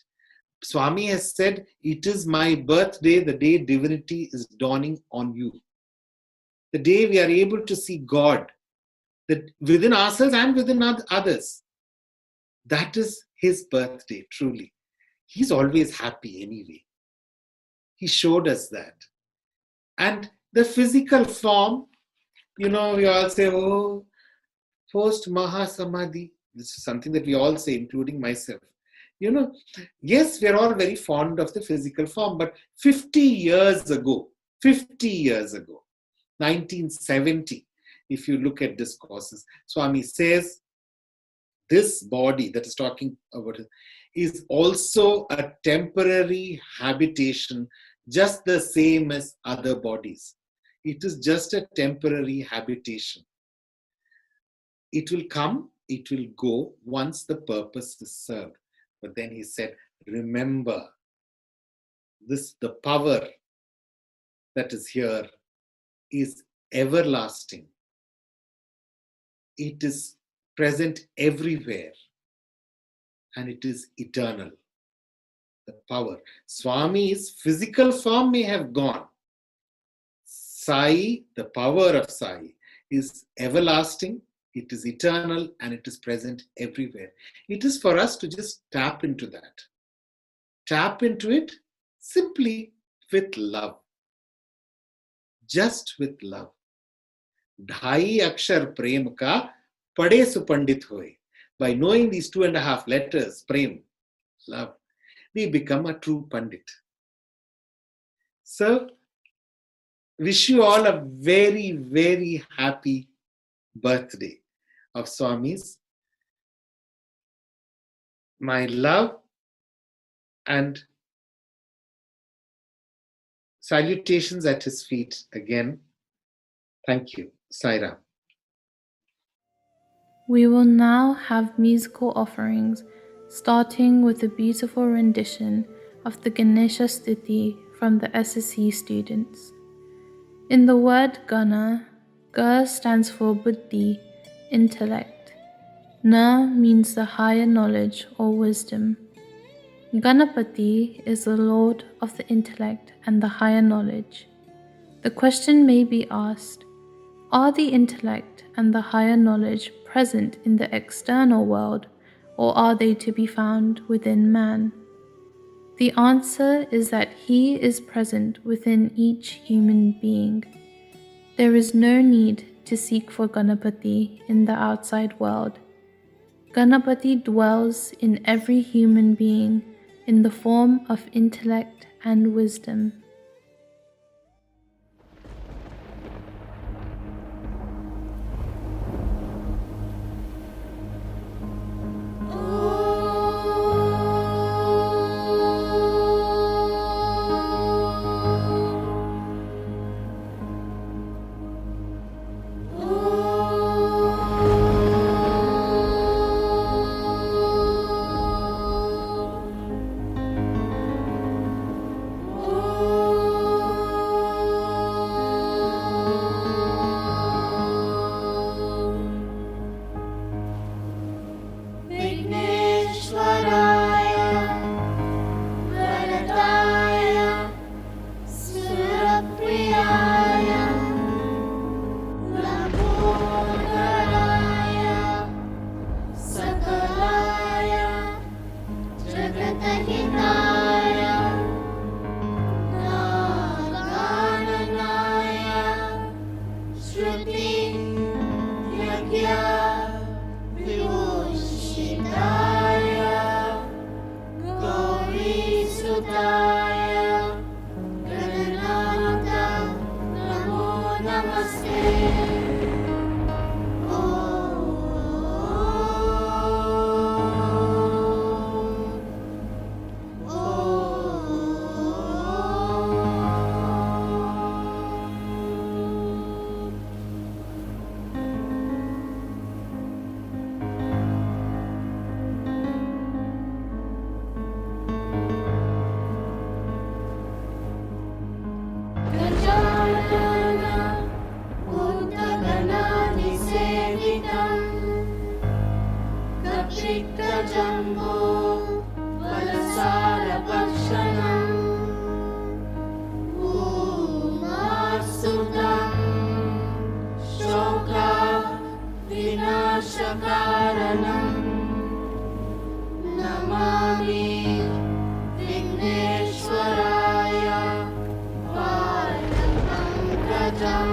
F: Swami has said, it is my birthday, the day divinity is dawning on you. The day we are able to see God, that within ourselves and within others. That is his birthday, truly. He's always happy anyway. He showed us that. And the physical form, we all say, oh, post Mahasamadhi. This is something that we all say, including myself. Yes, we're all very fond of the physical form, but 50 years ago, 1970, if you look at discourses, Swami says, this body that is talking about it is also a temporary habitation, just the same as other bodies. It is just a temporary habitation. It will come, it will go once the purpose is served. But then he said, remember, the power that is here is everlasting. It is present everywhere, and it is eternal. The power. Swami's physical form may have gone. Sai, the power of Sai, is everlasting, it is eternal, and it is present everywhere. It is for us to just tap into that. Tap into it simply with love. Just with love. Dhai akshar prem ka pade supandit hoye. By knowing these 2.5 letters, prem, love, we become a true pandit. So, wish you all a very, very happy birthday of Swami's. My love and salutations at his feet again. Thank you. Sai Ram.
E: We will now have musical offerings, starting with a beautiful rendition of the Ganesha Stuti from the SSC students. In the word Gana, Ga stands for Buddhi, intellect. Na means the higher knowledge or wisdom. Ganapati is the Lord of the intellect and the higher knowledge. The question may be asked, are the intellect and the higher knowledge present in the external world, or are they to be found within man? The answer is that he is present within each human being. There is no need to seek for Ganapati in the outside world. Ganapati dwells in every human being in the form of intellect and wisdom.
G: Oh Jumbo Valasara Bhakshanam Umasudam Shoka Vinashakaranam Namami Vigneshwaraya Paramangajam.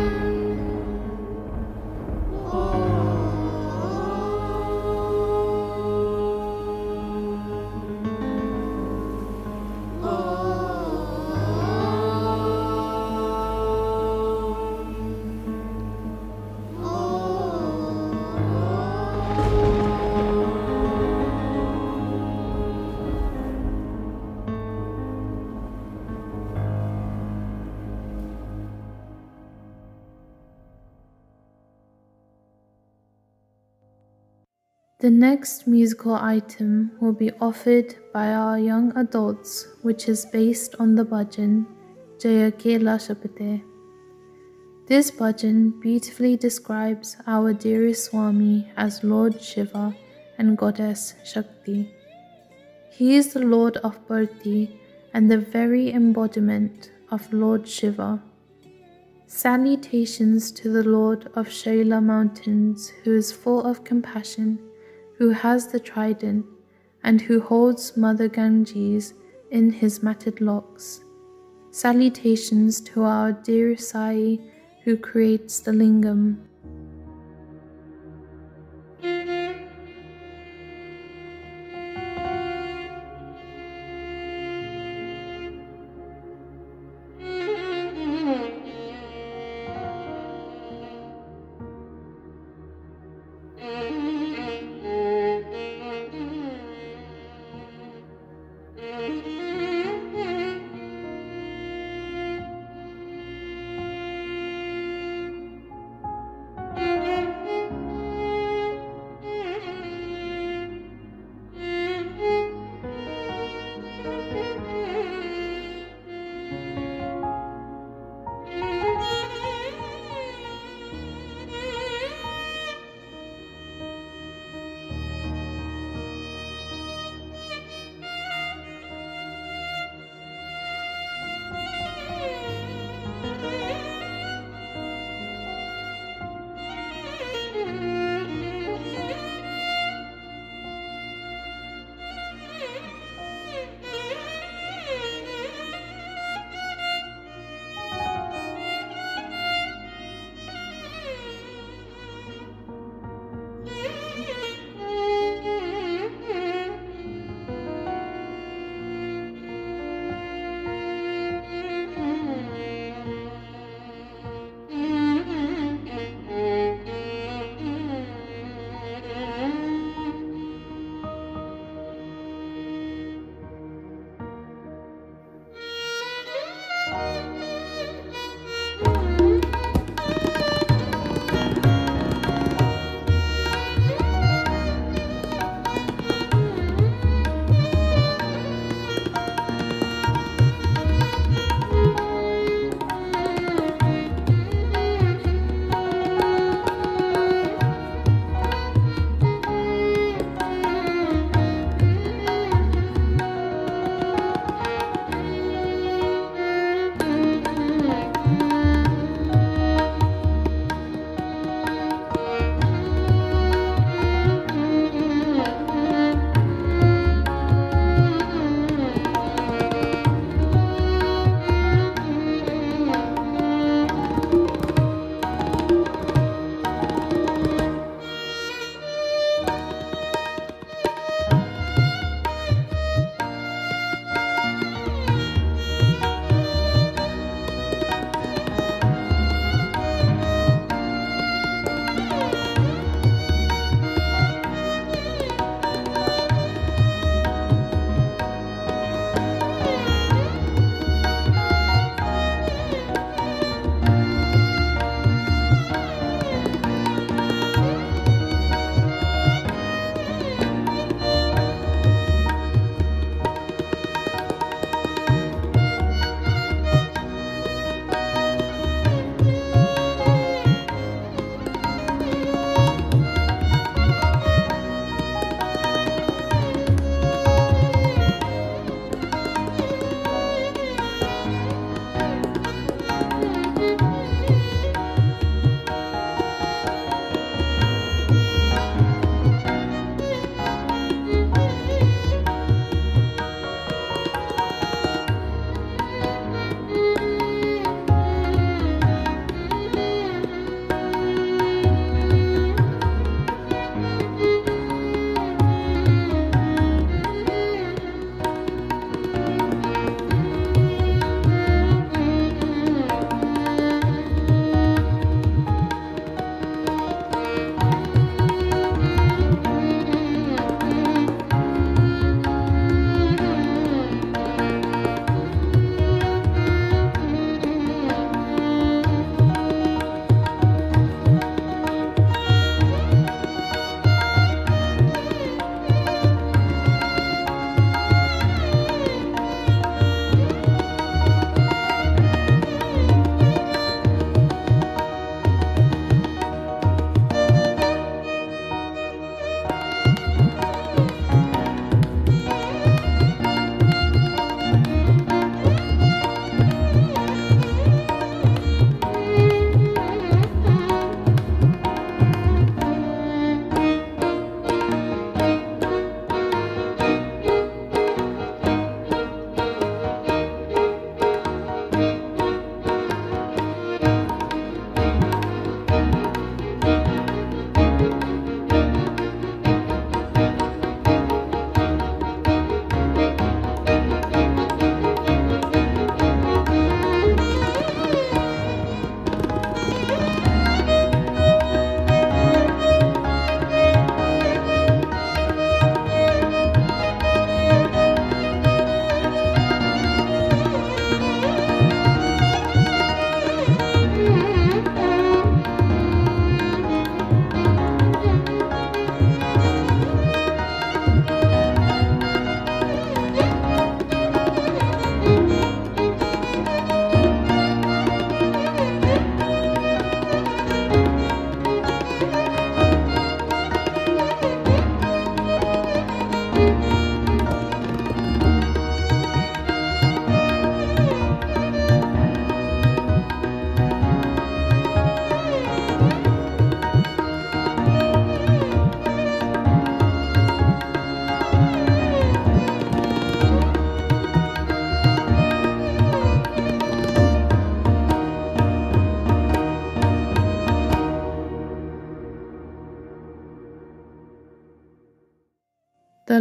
E: The next musical item will be offered by our young adults, which is based on the bhajan Jaya Kela Shapate. This bhajan beautifully describes our dearest Swami as Lord Shiva and Goddess Shakti. He is the Lord of Bharti and the very embodiment of Lord Shiva. Salutations to the Lord of Shaila Mountains, who is full of compassion, who has the trident, and who holds Mother Ganges in his matted locks. Salutations to our dear Sai, who creates the lingam.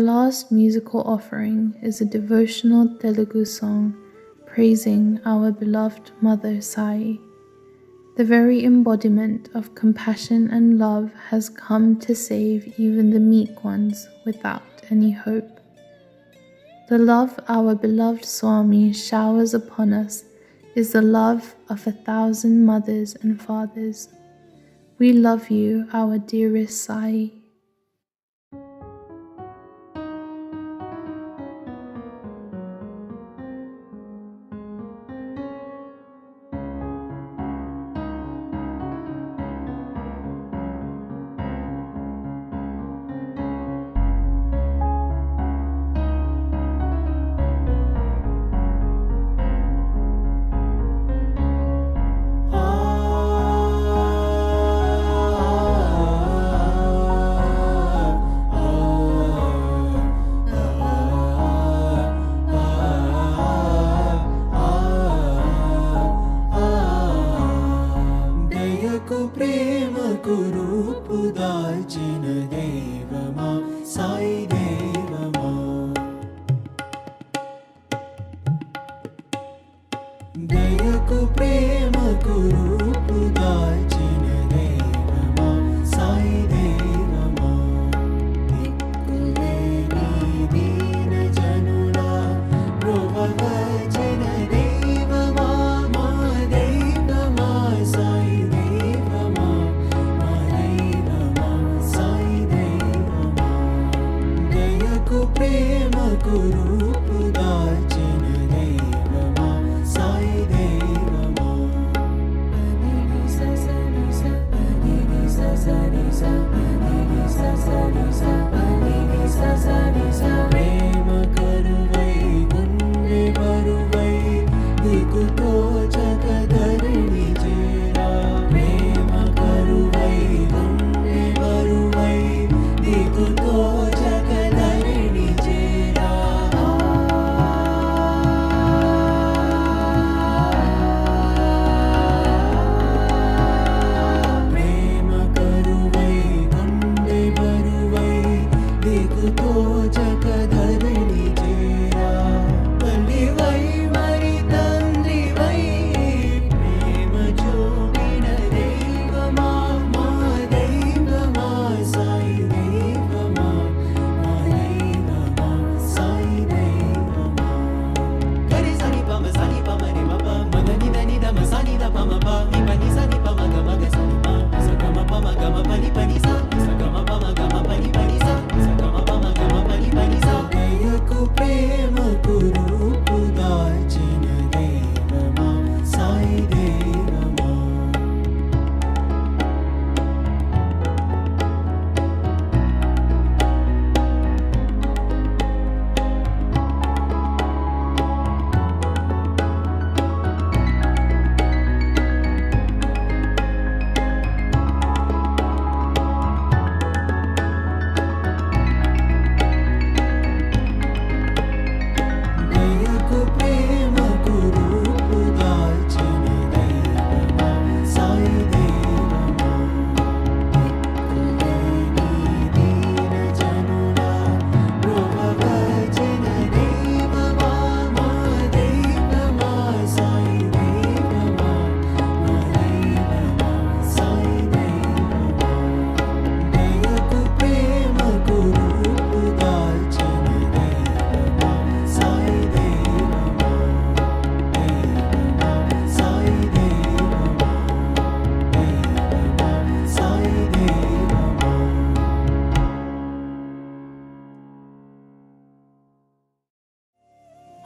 E: last musical offering is a devotional Telugu song praising our beloved Mother Sai. The very embodiment of compassion and love has come to save even the meek ones without any hope. The love our beloved Swami showers upon us is the love of 1,000 mothers and fathers. We love you, our dearest Sai.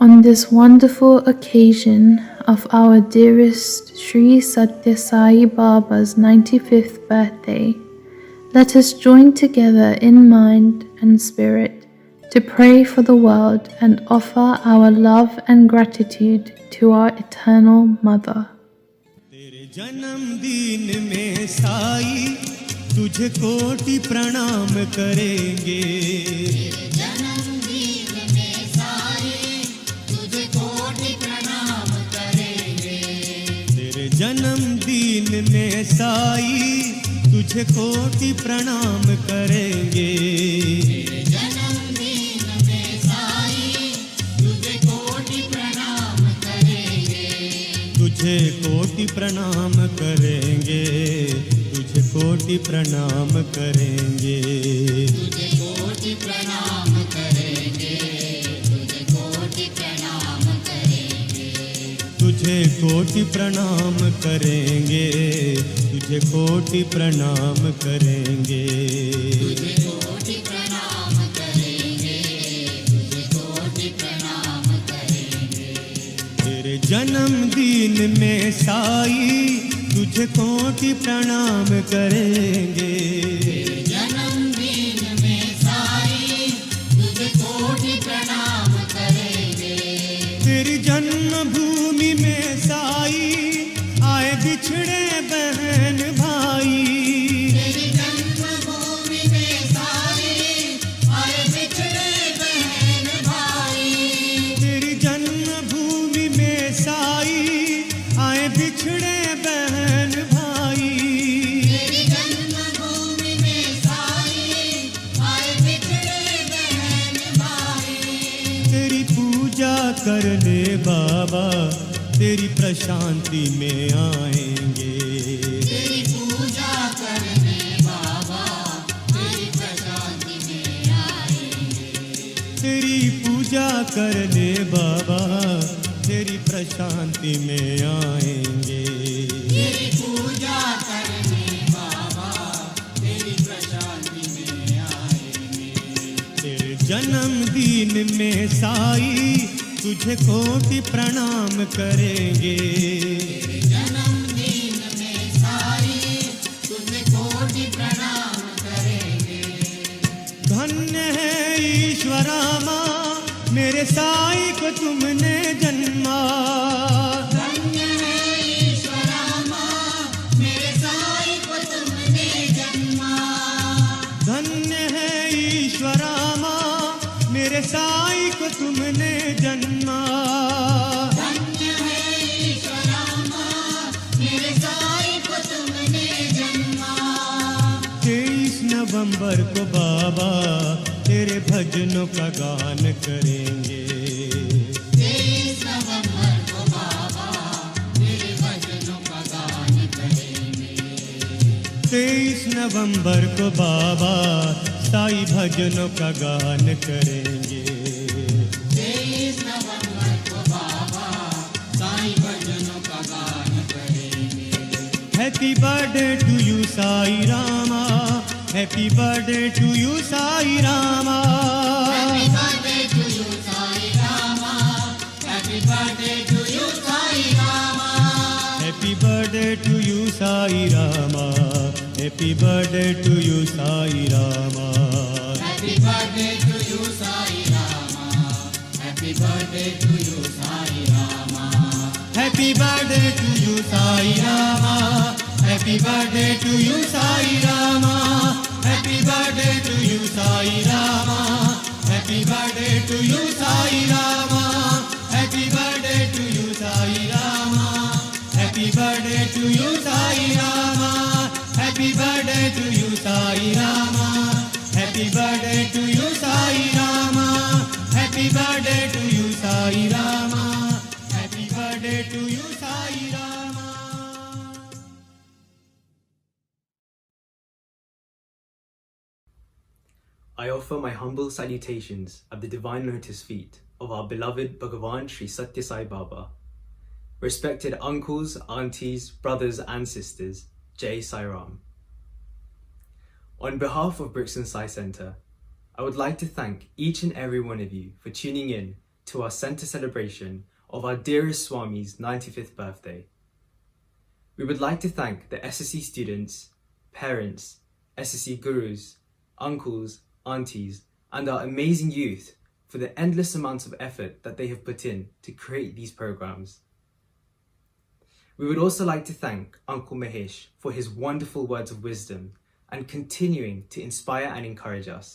E: On this wonderful occasion of our dearest Sri Sathya Sai Baba's 95th birthday, let us join together in mind and spirit to pray for the world and offer our love and gratitude to our eternal Mother.
C: तेरे जन्मदिन में साई तुझे कोटि प्रणाम करेंगे। जन्मदिन में साई तुझे कोटि प्रणाम करेंगे। जन्मदिन तुझे कोटि प्रणाम करेंगे, तुझे कोटि प्रणाम करेंगे,
G: तुझे कोटि प्रणाम करेंगे, तुझे कोटि प्रणाम करेंगे,
C: तुझे कोटि प्रणाम करेंगे, तुझे कोटि प्रणाम करेंगे,
G: तुझे कोटि प्रणाम करेंगे, तुझे कोटि प्रणाम करेंगे।
C: तेरे जन्मदिन में साई तुझे कोटि प्रणाम करेंगे,
G: तेरे जन्मदिन में साई तुझे कोटि प्रणाम करेंगे,
C: तेरी जन्मभूमि में साई आए बिछड़े बहन भाई,
G: तेरी जन्मभूमि में साई आए बिछड़े बहन भाई,
C: तेरी जन्मभूमि में साई आए बिछड़े बहन भाई,
G: तेरी जन्मभूमि में साई आए बिछड़े बहन भाई,
C: तेरी पूजा करने बाबा तेरी प्रशांति में आएंगे,
G: तेरी पूजा करने बाबा तेरी प्रशांति में आएंगे,
C: तेरी पूजा करने बाबा तेरी प्रशांति में आएंगे,
G: तेरी पूजा करने बाबा तेरी प्रशांति में आएंगे,
C: तेरे जन्मदिन में साई तुझे कोटि प्रणाम करेंगे,
G: तेरे जन्मदिन में साई तुझे कोटि प्रणाम करेंगे,
C: धन्य है ईश्वरा माँ मेरे साई को तुमने जन्मा,
G: धन्य है ईश्वरा माँ मेरे साई को तुमने जन्मा,
C: धन्य है ईश्वरा माँ मेरे साई को तुमने जन्मा,
G: धन्य है ईश्वरा माँ मेरे साई को तुमने जन्मा,
C: 23 नवंबर को बाबा तेरे भजनों का गान करेंगे,
G: 23 नवंबर को बाबा तेरे भजनों का गान करेंगे,
C: 23 नवंबर को बाबा साई भजनों का गान करेंगे,
G: 23 नवंबर को बाबा साई भजनों का गान करेंगे,
C: happy birthday to you Sai Rama, happy birthday to you Sai Rama,
G: happy birthday to you Sai Rama, happy birthday to you Sai Rama,
C: happy birthday to you Sai Rama, happy birthday to you Sai Rama,
G: happy birthday to you Sai Rama, happy birthday to you Sai Rama,
C: happy birthday to you Sai Rama, happy birthday to you Sai Rama, happy birthday to you Sai Rama, happy birthday to you Sai Rama, happy birthday to you Sai Rama, happy birthday to you Sai Rama, happy birthday to you Sai Rama, happy birthday to you Sai Rama, happy birthday to you Sai Rama, happy birthday to you Sai Rama.
D: I offer my humble salutations at the divine lotus feet of our beloved Bhagawan Sri Sathya Sai Baba. Respected uncles, aunties, brothers and sisters, Jai Sai Ram. On behalf of Brixton Sai Centre, I would like to thank each and every one of you for tuning in to our centre celebration of our dearest Swami's 95th birthday. We would like to thank the SSC students, parents, SSC gurus, uncles, aunties, and our amazing youth for the endless amounts of effort that they have put in to create these programs. We would also like to thank Uncle Mahesh for his wonderful words of wisdom and continuing to inspire and encourage us.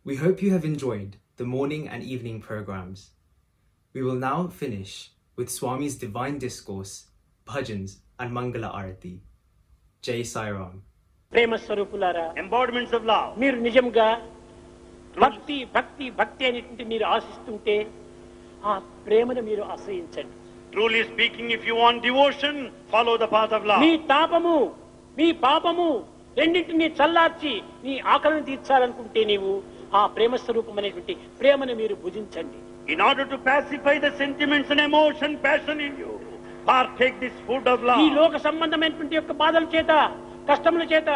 D: We hope you have enjoyed the morning and evening programs. We will now finish with Swami's divine discourse, bhajans and Mangala Aarthi. Jai Sai Ram.
A: ప్రేమ స్వరూపులారా,
H: embodiments of love.
A: మీరు నిజంగా భక్తి భక్తి భక్తి అనేటువంటి మీరు ఆశిస్తుంటే ఆ ప్రేమను మీరు ఆశ్రయించండి.
H: Truly speaking, if you want devotion, follow the path of love.
A: మీ తాపము మీ పాపము రెండింటినీ చల్లార్చి నీ ఆకలిని తీర్చాలనుకుంటే నీవు ఆ ప్రేమ స్వరూపం అనేటువంటి ప్రేమను మీరు భుజించండి.
H: In order to pacify the sentiments and emotion, passion in you, partake this food of love.
A: ఈ లోక సంబంధమైనటువంటి యొక్క బాధల చేత కష్టముల చేత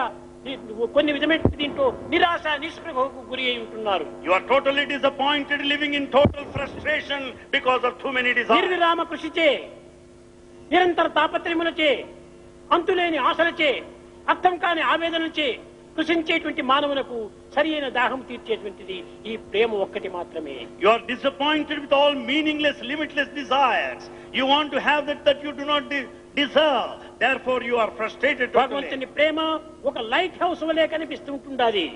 A: కొన్ని విధమైన దీంట్లో నిరాశ నిస్పృహకు గురి అయి ఉంటున్నారు.
H: You are totally disappointed, living in total frustration because of too many desires.
A: నిర్విరామ కృషిచే నిరంతర తాపత్రయములచే అంతులేని ఆశలచే అర్థం కాని ఆవేదనలచే కృషించేటువంటి మానవులకు సరి అయిన దాహం తీర్చేటువంటిది ఈ ప్రేమ ఒక్కటి మాత్రమే.
H: You are disappointed with all meaningless, limitless desires. You want to have that you do not deserve. Therefore you are frustrated totally.
A: భగవంతుని ప్రేమ ఒక లైట్ హౌస్ వలె కనిపిస్తూ ఉంటుండాది.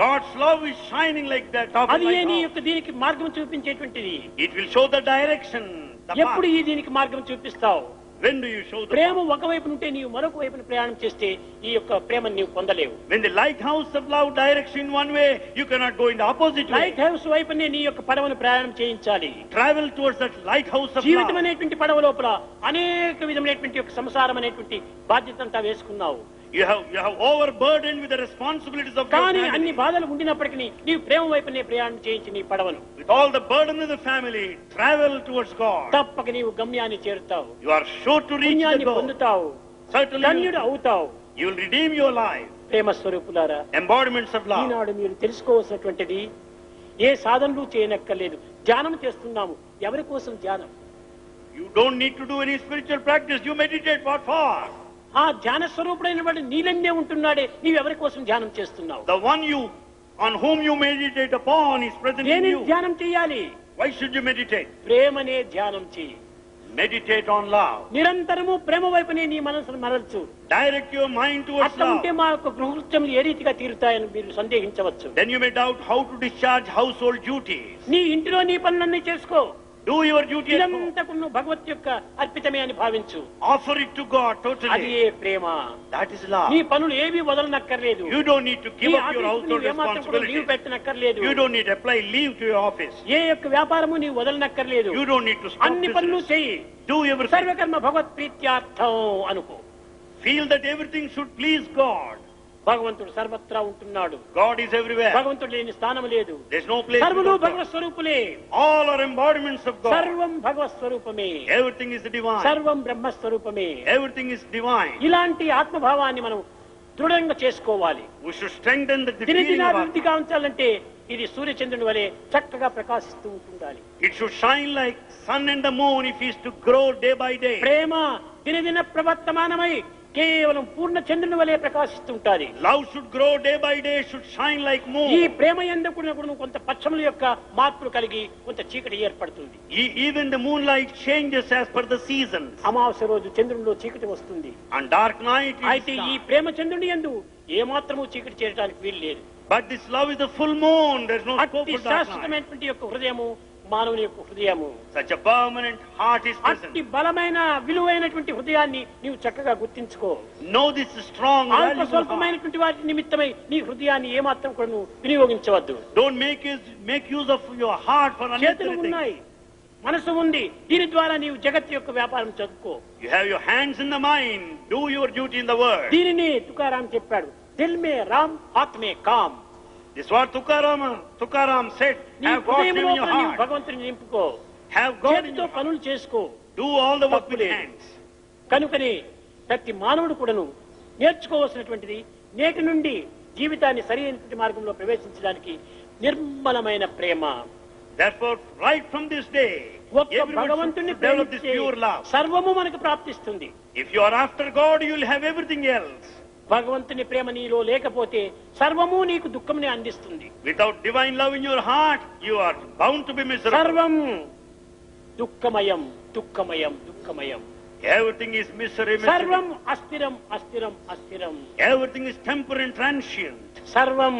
H: God's love is shining like that.
A: అది నీ యొక్క దీనికి మార్గం చూపించేటువంటిది.
H: It will show the direction.
A: ఎప్పుడు ఈ దీనికి మార్గం చూపిస్తావు?
H: When do you show the
A: ప్రేమ ఒకవైపు ఉంటే నీవు మరొక వైపున ప్రయాణం చేస్తే ఈ యొక్క ప్రేమను నీవు పొందలేవు.
H: When the lighthouse of love directs in one way, you cannot go in the opposite way.
A: Lighthouse వైపునే నీ యొక్క పడవను ప్రయాణం చేయించాలి.
H: Travel towards that lighthouse of love.
A: జీవితం అనేటువంటి పడవ లోపల అనేక విధమైనటువంటి యొక్క సంసారం అనేటువంటి బాధ్యత అంతా వేసుకున్నావు.
H: You have overburdened with the responsibilities of your
A: కానీ
H: family.
A: అన్ని బాధలు ఉండినప్పటికీ నీవు ప్రేమ వైపునే ప్రయాణం చేయించి నీ పడవను.
H: With all the burden of the family, travel towards God.
A: తప్పక నీవు గమ్యాన్ని చేరుతావు.
H: You are sure to reach the
A: పుణ్యాన్ని
H: goal.
A: పొందుతావు.
H: Certainly
A: ధన్యుడు అవుతావు.
H: you will redeem your life.
A: ప్రేమ స్వరూపులారా,
H: Embodiments of love.
A: ఈనాడు మీరు తెలుసుకోవాల్సినటువంటిది ఏ సాధనలు చేయనక్కర్లేదు. ధ్యానం చేస్తున్నాము. ఎవరి కోసం ధ్యానం?
H: You don't need to do any spiritual practice. You meditate. What for?
A: ఆ ధ్యాన స్వరూపుడైన వాడు నీలందే ఉంటున్నాడే, నీవు ఎవరి కోసం ధ్యానం చేస్తున్నావు?
H: The one on whom you meditate upon is present in
A: దేనిని
H: you.
A: ధ్యానం చేయాలి?
H: Why should you meditate?
A: ప్రేమనే ధ్యానం చేయి.
H: Meditate on love.
A: నిరంతరము ప్రేమ వైపునే నీ మనసును మరల్చు.
H: Direct your mind towards
A: అట్లా
H: love.
A: ఉంటే మా యొక్క గృహకృత్యములు ఏ రీతిగా తీరుతాయని మీరు సందేహించవచ్చు.
H: Then you may doubt how to discharge household duties.
A: నీ ఇంటిలో నీ పనులన్నీ చేసుకో.
H: Do your duty at home.
A: ఇదంతకు నువ్వు భగవత్ యొక్క అర్పితమే అని భావించు.
H: Offer it to God
A: అది
H: totally.
A: A Prema.
H: That is love.
A: నీ పనులు ఏవి వదలనక్కర్లేదు.
H: You don't need to give
A: నీ
H: up your
A: ఆఫీసుకు
H: household
A: నీవు ఏమాత్రం కూడా leave
H: responsibilities.
A: పెట్టనక్కర్లేదు.
H: You don't need to apply leave to your office.
A: ఏ యొక్క వ్యాపారము నీవు వదలనక్కర్లేదు.
H: You don't need to stop
A: అన్ని పనులు
H: business.
A: చెయ్యి.
H: Do everything.
A: సర్వకర్మ భగవత్ ప్రీత్యార్థం అనుకో.
H: Feel that everything should please God.
A: భగవంతుడు సర్వత్రా ఉంటున్నాడు.
H: God is everywhere.
A: భగవంతుడు లేని స్థానం లేదు.
H: There's no place
A: సర్వులు
H: without God.
A: Bhagwat స్వరూపులే.
H: All are embodiments of God.
A: సర్వం భగవత్ స్వరూపమే.
H: Everything is divine.
A: సర్వం బ్రహ్మ స్వరూపమే.
H: Everything is divine.
A: ఇలాంటి ఆత్మభావాన్ని మనం దృఢంగా చేసుకోవాలి.
H: We should strengthen the feeling of
A: దినదినాభివృద్ధి కావించాలంటే ఇది సూర్యచంద్రుని వలె చక్కగా ప్రకాశిస్తూ ఉంటుండాలి.
H: It should shine like sun and the moon if he is to grow day by day.
A: ప్రేమ దినదిన ప్రవర్తమానమై కేవలం పూర్ణ చంద్రుని వలె ప్రకాశిస్తుంటాది.
H: Love should grow day by day, should shine like moon.
A: ఈ ప్రేమ యందు కూడా కొంత పచ్చముల యొక్క మార్పులు కలిగి కొంత చీకటి ఏర్పడుతుంది.
H: Even the moonlight changes as per the seasons.
A: అమావాస్య రోజు చంద్రునిలో చీకటి వస్తుంది.
H: On dark night it is
A: అయితే ఈ
H: dark.
A: ప్రేమ చంద్రుని యందు ఏ మాత్రము చీకటి చేరడానికి వీలు లేదు.
H: But this love is the full moon. There's no scope
A: అట్టి
H: for dark night.
A: శాశ్వతమైనటువంటి యొక్క హృదయము మానవుని యొక్క హృదయము.
H: Such a permanent heart is present.
A: అట్టి బలమైన విలువైనటువంటి హృదయాన్ని నీవు చక్కగా గుర్తించుకో.
H: Know this strong,
A: అల్ప
H: valuable heart.
A: స్వల్పమైనటువంటి వాటి నిమిత్తమై నీ హృదయాన్ని ఏమాత్రం కూడా నువ్వు వినియోగించవద్దు.
H: Don't make use of your heart for
A: చేతులు
H: unnecessary things.
A: ఉన్నాయి, మనసు ఉంది, దీని ద్వారా నీవు జగత్ యొక్క వ్యాపారం చదువుకో.
H: You have your hands in the mind. Do your duty in the world.
A: దీనిని తుకారాం చెప్పాడు, దిల్ మే రామ్ హాత్ మే com.
H: This is what Tukaram said.
A: నీ
H: Have God
A: హృదయం
H: in your
A: లోపల నీవు
H: heart.
A: భగవంతుని నింపుకో.
H: Have God in
A: చేతితో
H: your heart.
A: పనులు చేసుకో.
H: Do all the work with
A: తప్పులేదు.
H: hands.
A: కనుకనే ప్రతి మానవుడు కూడాను నేర్చుకోవాల్సినటువంటిది నేటి నుండి జీవితాన్ని సరైనటువంటి మార్గంలో ప్రవేశించడానికి నిర్మలమైన ప్రేమ.
H: Therefore, right from this day,
A: ఒక్క
H: everyone
A: భగవంతుని
H: should develop this
A: Premisthe
H: pure love.
A: సర్వము మనకు ప్రాప్తిస్తుంది.
H: If you are after God, you will have everything else.
A: భగవంతుని ప్రేమ నీలో లేకపోతే సర్వము నీకు దుఃఖమునే అందిస్తుంది.
H: Without divine love in your heart, you are bound to be miserable.
A: సర్వం దుఃఖమయం దుఃఖమయం దుఃఖమయం.
H: Everything is misery.
A: సర్వం అస్థిరం అస్థిరం అస్థిరం.
H: Everything is temporary and transient.
A: సర్వం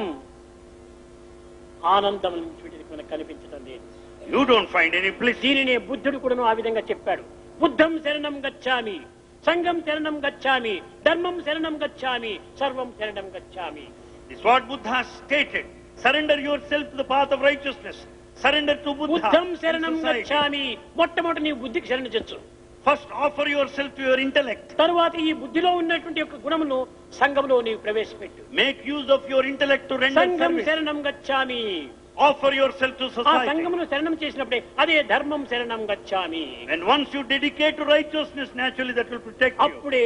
A: ఆనందం వీటికి మనకు కనిపించడం లేదు.
H: You don't find any bliss.
A: దీనినే బుద్ధుడు కూడాను ఆ విధంగా చెప్పాడు. బుద్ధం శరణం గచ్చామి, సంఘం శరణం గచ్చామి, ధర్మం శరణం గచ్చామి, సర్వం శరణం గచ్చామి.
H: This is what Buddha stated. Surrender yourself to the path of righteousness. Surrender to Buddha.
A: బుద్ధం
H: and
A: శరణం
H: society.
A: గచ్చామి. మొట్టమొదటి నీ బుద్ధికి శరణ చెచ్చు.
H: First offer yourself to your intellect.
A: తరువాత ఈ బుద్ధిలో ఉన్నటువంటి యొక్క గుణమును సంఘంలో నీవు ప్రవేశపెట్టు.
H: Make use of your intellect to render
A: సంఘం
H: service.
A: శరణం గచ్ఛామి.
H: Offer yourself to
A: ఆ
H: society.
A: సంఘమును శరణం చేసినప్పుడే అదే ధర్మం శరణం గచ్ఛామి.
H: And once you dedicate to righteousness, naturally that will protect you.
A: అప్పుడే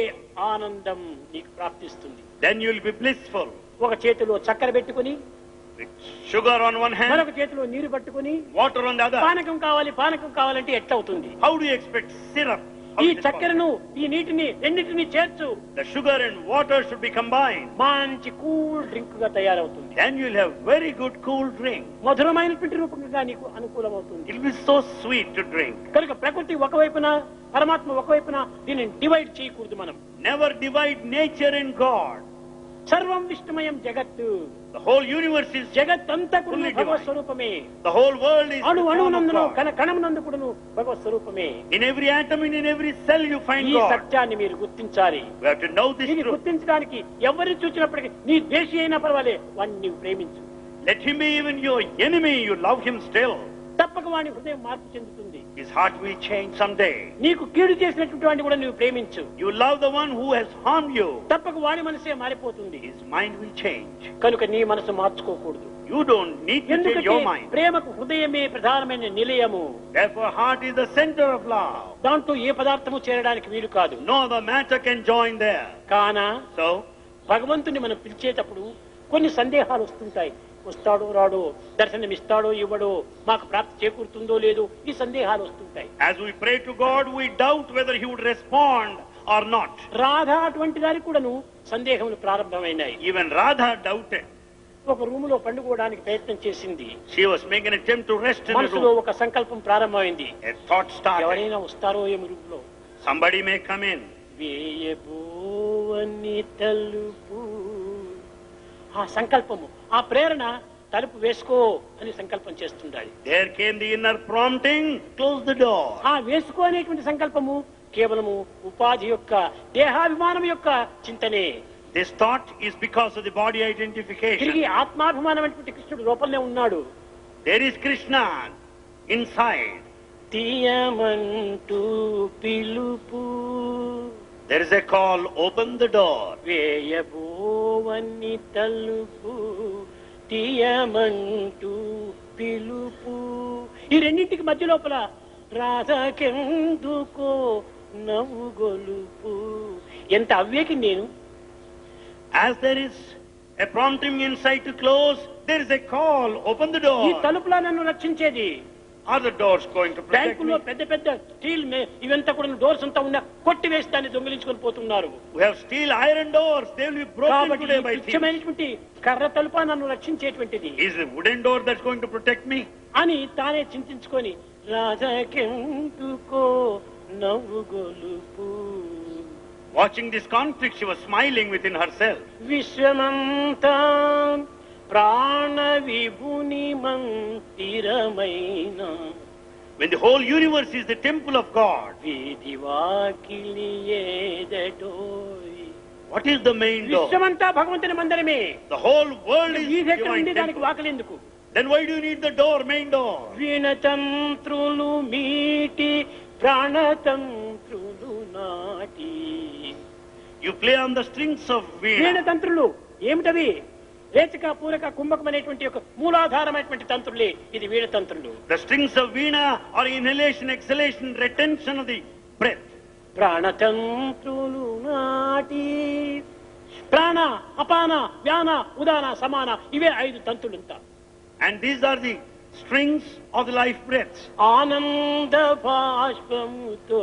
A: ఆనందం నీకు ప్రాప్తిస్తుంది.
H: Then you will be blissful.
A: ఒక చేతిలో చక్కెర పెట్టుకుని,
H: With sugar on one hand,
A: మరొక చేతిలో నీరు పట్టుకుని,
H: water on the other.
A: పానకం కావాలంటే ఎట్లా అవుతుంది?
H: How do you expect syrup? How
A: ఈ
H: is it possible?
A: చక్కెరను ఈ నీటిని రెండింటిని చేర్చు,
H: The sugar and water should be combined.
A: మంచి కూల్ డ్రింక్ గా తయారవుతుంది.
H: Then you will have very good cool drink.
A: మధురమైనటువంటి రూపంగా నీకు అనుకూలమవుతుంది.
H: It will be so sweet to drink.
A: కనుక ప్రకృతి ఒకవైపున, పరమాత్మ ఒకవైపున, దీనిని డివైడ్ చేయకూడదు మనం.
H: Never divide nature and God.
A: సర్వం విష్ణుమయం జగత్తు.
H: The whole universe is
A: జగత్ అంతా కూడా
H: fully
A: భగవత్
H: divine.
A: స్వరూపమే.
H: The whole world is the
A: అణు
H: form of
A: అణువునందును
H: God.
A: కణమునందు కూడాను భగవత్ స్వరూపమే.
H: In every atom and in every cell you find
A: ఈ
H: God.
A: సత్యాన్ని మీరు గుర్తించాలి.
H: We have to know this
A: దీన్ని
H: truth.
A: గుర్తించడానికి ఎవరిని చూసినప్పటికీ నీ ద్వేషి అయినా పర్వాలే, వాడిని నీవు ప్రేమించు.
H: Let him be even your enemy, you love him still.
A: తప్పక వాడి హృదయం మార్పు చెందుతుంది.
H: His heart will change someday.
A: నీకు కీడు చేసినటువంటి వాడిని కూడా నువ్వు ప్రేమించు.
H: You love the one who has harmed you.
A: తప్పక వాడి మనసే మారిపోతుంది.
H: His mind will change.
A: కనుక నీ మనసు మార్చుకోకూడదు.
H: You don't need to change
A: ఎందుకంటే
H: your mind.
A: ప్రేమకు హృదయమే ప్రధానమైన నిలయము.
H: Therefore, heart is the center of love.
A: దాంట్లో ఏ పదార్థము చేరడానికి వీలు కాదు.
H: No other matter can join there.
A: కానా
H: So,
A: భగవంతుని మనం పిలిచేటప్పుడు కొన్ని సందేహాలు వస్తుంటాయి. వస్తాడో రాడో, దర్శనం ఇస్తాడో ఇవ్వడో, మాకు ప్రాప్తి చేకూరుతుందో లేదో, ఈ సందేహాలు వస్తుంటాయి.
H: as we pray to God, we doubt whether he would respond or not.
A: Radha అటువంటి దానికి కూడాను సందేహములు ప్రారంభమైనాయి.
H: Even Radha doubted.
A: ఒక రూములో పండుకోవడానికి ప్రయత్నం చేసింది.
H: She was making an attempt to rest in the
A: మనసులో
H: room.
A: ఒక సంకల్పం ప్రారంభమైంది.
H: A thought started.
A: ఎవరైనా వస్తారో ఏమో రూపులో.
H: Somebody may come in.
A: వేయబోవని తలుపు, ఆ సంకల్పము, ఆ ప్రేరణ, తలుపు వేసుకో అని సంకల్పం చేస్తుండాలి.
H: There came the inner prompting, close the door.
A: ఆ వేసుకో అనేటువంటి సంకల్పము కేవలము ఉపాధి యొక్క, దేహాభిమానం యొక్క చింతనే.
H: This thought is because of the body
A: తిరిగి
H: identification.
A: ఆత్మాభిమానం అనేటువంటి కృష్ణుడు లోపలనే ఉన్నాడు.
H: There is Krishna inside.
A: తీయమంటూ పిలుపు,
H: There is a call, open the door.
A: వేయబోవని తలుపు, తీయమంటూ పిలుపు. ఈ రెండింటికి మధ్య లోపల రాధకెందుకో నవ్వు గొలుపు. ఎంత అవ్వేకి నేను.
H: As there is a prompting inside to close, there is a call, open the
A: ఈ
H: door.
A: తలుపులా నన్ను రక్షించేది.
H: Are the doors going to protect
A: బ్యాంకులో
H: me?
A: పెద్ద పెద్ద స్టీల్ ఇవంతా కూడా డోర్స్ అంతా ఉన్నా కొట్టి వేసి దాన్ని దొంగిలించుకొని పోతున్నారు.
H: We have steel iron doors, they will be broken
A: కాబట్టి
H: today by thieves.
A: ముఖ్యమైనటువంటి కర్ర తలుపా నన్ను రక్షించేటువంటిది
H: Is the wooden door that's going to protect me?
A: అని తానే చింతించుకొని రాజకెందుకో నవ్వు గొలుపు.
H: Watching this conflict, she was smiling within herself.
A: విశ్వమంతా ప్రాణ విభుని మందిరమైన,
H: When the whole universe is the temple of God,
A: వీధి వాకిలి ఏదటోయ్.
H: what is the main door?
A: విశ్వమంతా భగవంతుని మందిరమే.
H: The whole world is
A: వీధి ఎక్కడ
H: divine
A: ఉంది, దానికి
H: temple.
A: వాకిలెందుకు?
H: Then why do you need the door, main door?
A: వీణతంత్రులు మీటి ప్రాణతంత్రులు నాటి.
H: You play on the strings of veena.
A: వీణతంత్రులు ఏమిటవి? రేచక పూరక కుంభకం అనేటువంటి ఒక మూలాధారమైనటువంటి తంత్రులే ఇది వీణతంత్రులు.
H: The strings of veena are inhalation, exhalation, retention of the breath.
A: ప్రాణతంత్రులు నాటి, ప్రాణ, అపాన, వ్యాన, ఉదాన, సమాన, ఇవే 5 తంతులుంట.
H: And these are the strings of the life breaths.
A: ఆనంద బాష్పముతో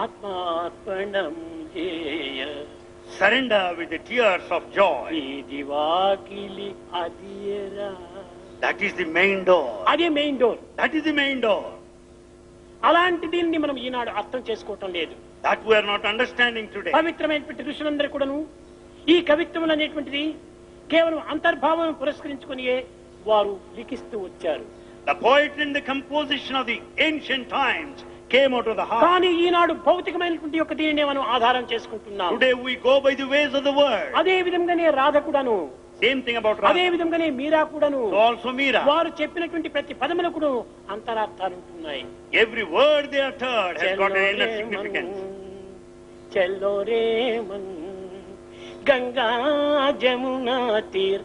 A: ఆత్మార్పణం చేయ,
H: Surrender with the tears of joy.
A: వీధి వాకిలి అదియరా.
H: That is the main door.
A: అదే main door.
H: That is the main door.
A: అలాంటి దీన్ని మనం ఈనాడు అర్థం చేసుకోవటం లేదు.
H: That we are not understanding today.
A: పవిత్రమైనటువంటి ఋషులందరూ కూడాను ఈ కవిత్వములు అనేటువంటిది కేవలం అంతర్భావం పురస్కరించుకుని వారు లిఖిస్తూ వచ్చారు.
H: The poetry and the composition of the ancient times came out of the heart.
A: కానీ ఈనాడు భౌతికమైనటువంటి యొక్క దీనినే మనం ఆధారం చేసుకుంటున్నాం.
H: Today we go by the ways of the world.
A: అదే విధంగానే రాధ కూడాను
H: Same thing about
A: అదే
H: Radha.
A: విధంగానే మీరా కూడాను
H: So also Meera.
A: వారు చెప్పినటువంటి ప్రతి పదములకు అంతరార్థాలు ఉంటున్నాయి.
H: Every word they uttered has got an inner significance.
A: చల్లో ray Mann Ganga Jamuna తీర్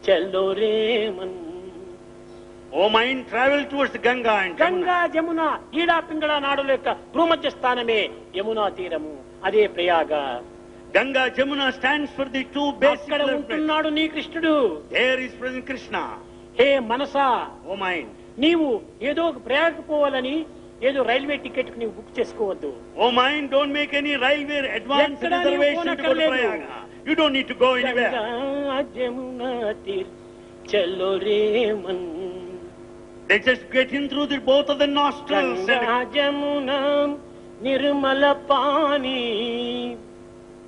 A: చల్లో ray Mann.
H: O mind, travel towards Ganga and
A: Ganga
H: Jamuna.
A: Jamuna ఈడా పింగళ నాడుల యొక్క భూమధ్య స్థానమే యమునా తీరము, అదే Prayag.
H: Ganga Jamuna stands for the two basic
A: అక్కడ
H: elements.
A: ఉంటున్నాడు నీ కృష్ణుడు.
H: There is present Krishna.
A: Hey Manasa,
H: O mind.
A: నీవు ఏదో ఒక ప్రయాగకు పోవాలని ఏదో రైల్వే టికెట్ నీవు బుక్ చేసుకోవద్దు.
H: O mind, don't make any railway advance
A: ఎక్కడా నీవు
H: reservation to go to
A: పోనక్కర్లేదు.
H: Prayaga. You don't need to go anywhere.
A: Ganga Jamuna తీర్ చల్లో ray Mann.
H: They just get in through the both of the nostrils.
A: Ganga Jamuna Nirmala pani.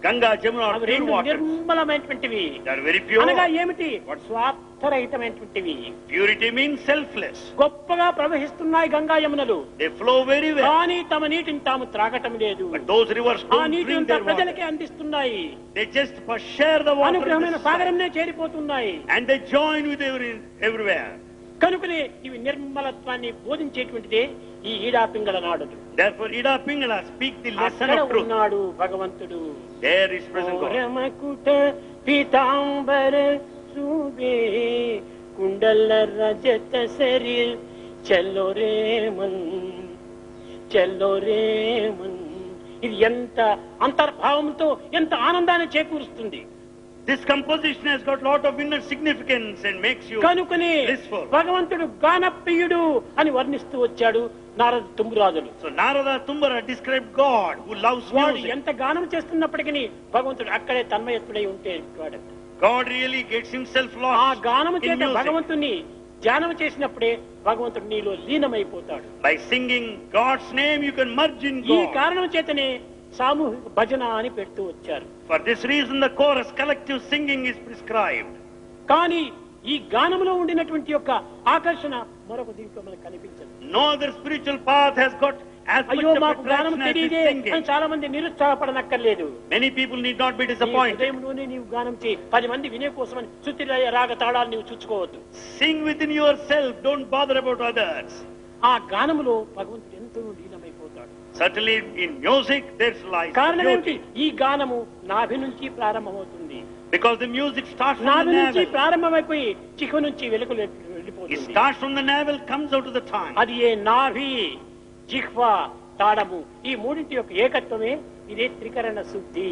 H: Ganga, Jamuna are
A: అవి
H: pure
A: రెండు
H: waters.
A: నిర్మలమైనటువంటివి.
H: They are very pure.
A: అనగా ఏమిటి?
H: What?
A: స్వార్థరహితమైనటువంటివి.
H: Purity means selfless.
A: గొప్పగా ప్రవహిస్తున్నాయి Ganga యమునలు,
H: They flow very well.
A: కానీ తమ నీటిని తాము త్రాగటం లేదు.
H: But those rivers
A: ఆ
H: don't
A: నీటిని
H: drink
A: అంతా
H: their
A: ప్రజలకే
H: water.
A: అందిస్తున్నాయి.
H: They just share the water.
A: అనుగ్రహమైన
H: with the
A: సాగరంనే చేరిపోతున్నాయి.
H: And they join with everywhere.
A: కనుకనే ఇవి నిర్మలత్వాన్ని బోధించేటువంటిదే ఈ ఈడా పింగళ నాడులు.
H: Therefore, Ida Pingala speak the lesson
A: అక్కడ
H: of truth.
A: ఉన్నాడు భగవంతుడు.
H: There is present God.
A: రమకుట Pitambara శూభే కుండల రజత శరీర్ చల్లో రే మన్ చల్లో రే మన్. ఇది ఎంత అంతర్భావంతో ఎంత ఆనందాన్ని చేకూరుస్తుంది.
H: This composition has got lot of inner significance and makes you
A: కనుకనే
H: blissful.
A: భగవంతుడు గానప్రియుడు అని వర్ణిస్తూ వచ్చాడు Narada తుమ్మురాజులు.
H: So Narada Tumbara described God who loves
A: వాడు
H: music.
A: ఎంత గానం చేస్తున్నప్పటికీ భగవంతుడు అక్కడే తన్మయత్తుడై ఉంటే వాడు.
H: God really gets himself
A: ఆ
H: lost
A: గానము
H: in
A: చేత
H: music.
A: భగవంతుని ధ్యానం చేసినప్పుడే భగవంతుడు నీలో లీనమైపోతాడు.
H: By singing God's name, you can merge in
A: ఈ
H: God.
A: కారణం చేతనే సామూహిక భజన అని పెడుతూ వచ్చారు.
H: For this reason, the chorus collective singing is prescribed.
A: కానీ ఈ గానములో ఉండినటువంటి యొక్క ఆకర్షణ మరొక దీంట్లో మనకు కనిపించదు.
H: No other spiritual path has got as much
A: అయ్యో
H: of
A: మాకు గానం
H: attraction as
A: తెలియదే
H: this
A: అని
H: singing.
A: చాలా మంది నిరుత్సాహపడనక్కర్లేదు.
H: Many people need not be
A: నీ
H: disappointed.
A: హృదయంలోనే నీవు గానం చేయి. 10 మంది వినే కోసమని శృతి లయ రాగ తాళాలు నీవు చూసుకోవద్దు.
H: Sing within yourself. Don't bother about others.
A: ఆ గానములో భగవంతుడు ఎంతో లీనమైపోతాడు.
H: Certainly, in music, there's life.
A: కారణం ఏమిటి? ఈ గానము నాభి నుంచి ప్రారంభమవుతుంది.
H: Because the music starts from
A: నాభి
H: the
A: నుంచి
H: navel.
A: ప్రారంభమైపోయి చిక్కు నుంచి వెలుగులు
H: It
A: వెళ్ళిపోతుంది.
H: starts from the navel, comes out to the tongue.
A: అది ఏ నాభి, జిహ్వ, తాడము ఈ మూడింటి యొక్క ఏకత్వమే ఇదే త్రికరణ శుద్ధి.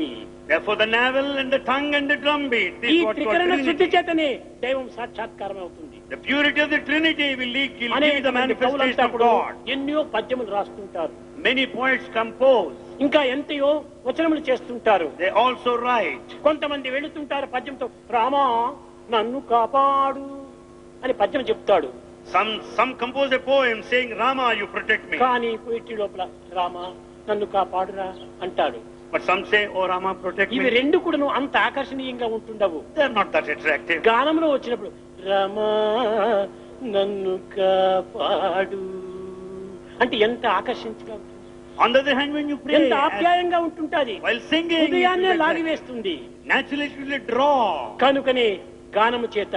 H: Therefore, the navel and the tongue and the drumbeat. This
A: ఈ
H: is what called
A: త్రికరణ శుద్ధి
H: Trinity.
A: చేతనే దైవం సాక్షాత్కారం అవుతుంది.
H: The purity of the Trinity will lead give
A: అనేక
H: the
A: మంది
H: manifestation
A: కవులంతా
H: of
A: కూడా
H: God.
A: ఎన్నో పద్యములు రాస్తుంటారు.
H: Many poets compose.
A: ఇంకా ఎంతయో వచనములు చేస్తుంటారు.
H: They also write.
A: కొంతమంది వెళుతుంటారు పద్యంతో, రామా నన్ను కాపాడు అని పద్యం చెప్తాడు.
H: Some compose a poem saying, Rama, you protect me.
A: కానీ పోయిట్రీ లోపల రామా నన్ను కాపాడురా అంటాడు.
H: But some say, oh Rama, protect
A: ఇవి
H: me.
A: రెండు కూడాను అంత ఆకర్షణీయంగా ఉంటుండవు.
H: They're not that attractive.
A: గానంలో వచ్చినప్పుడు రామా నన్ను కాపాడు అంటే ఎంత ఆకర్షించగా ఉంటుంది.
H: On the other hand, when you pray,
A: ఎంత ఆప్యాయంగా ఉంటుంటది.
H: while singing, it
A: హృదయాన్నే
H: will attract.
A: లాగివేస్తుంది.
H: Naturally it will draw.
A: కనుకనే గానము చేత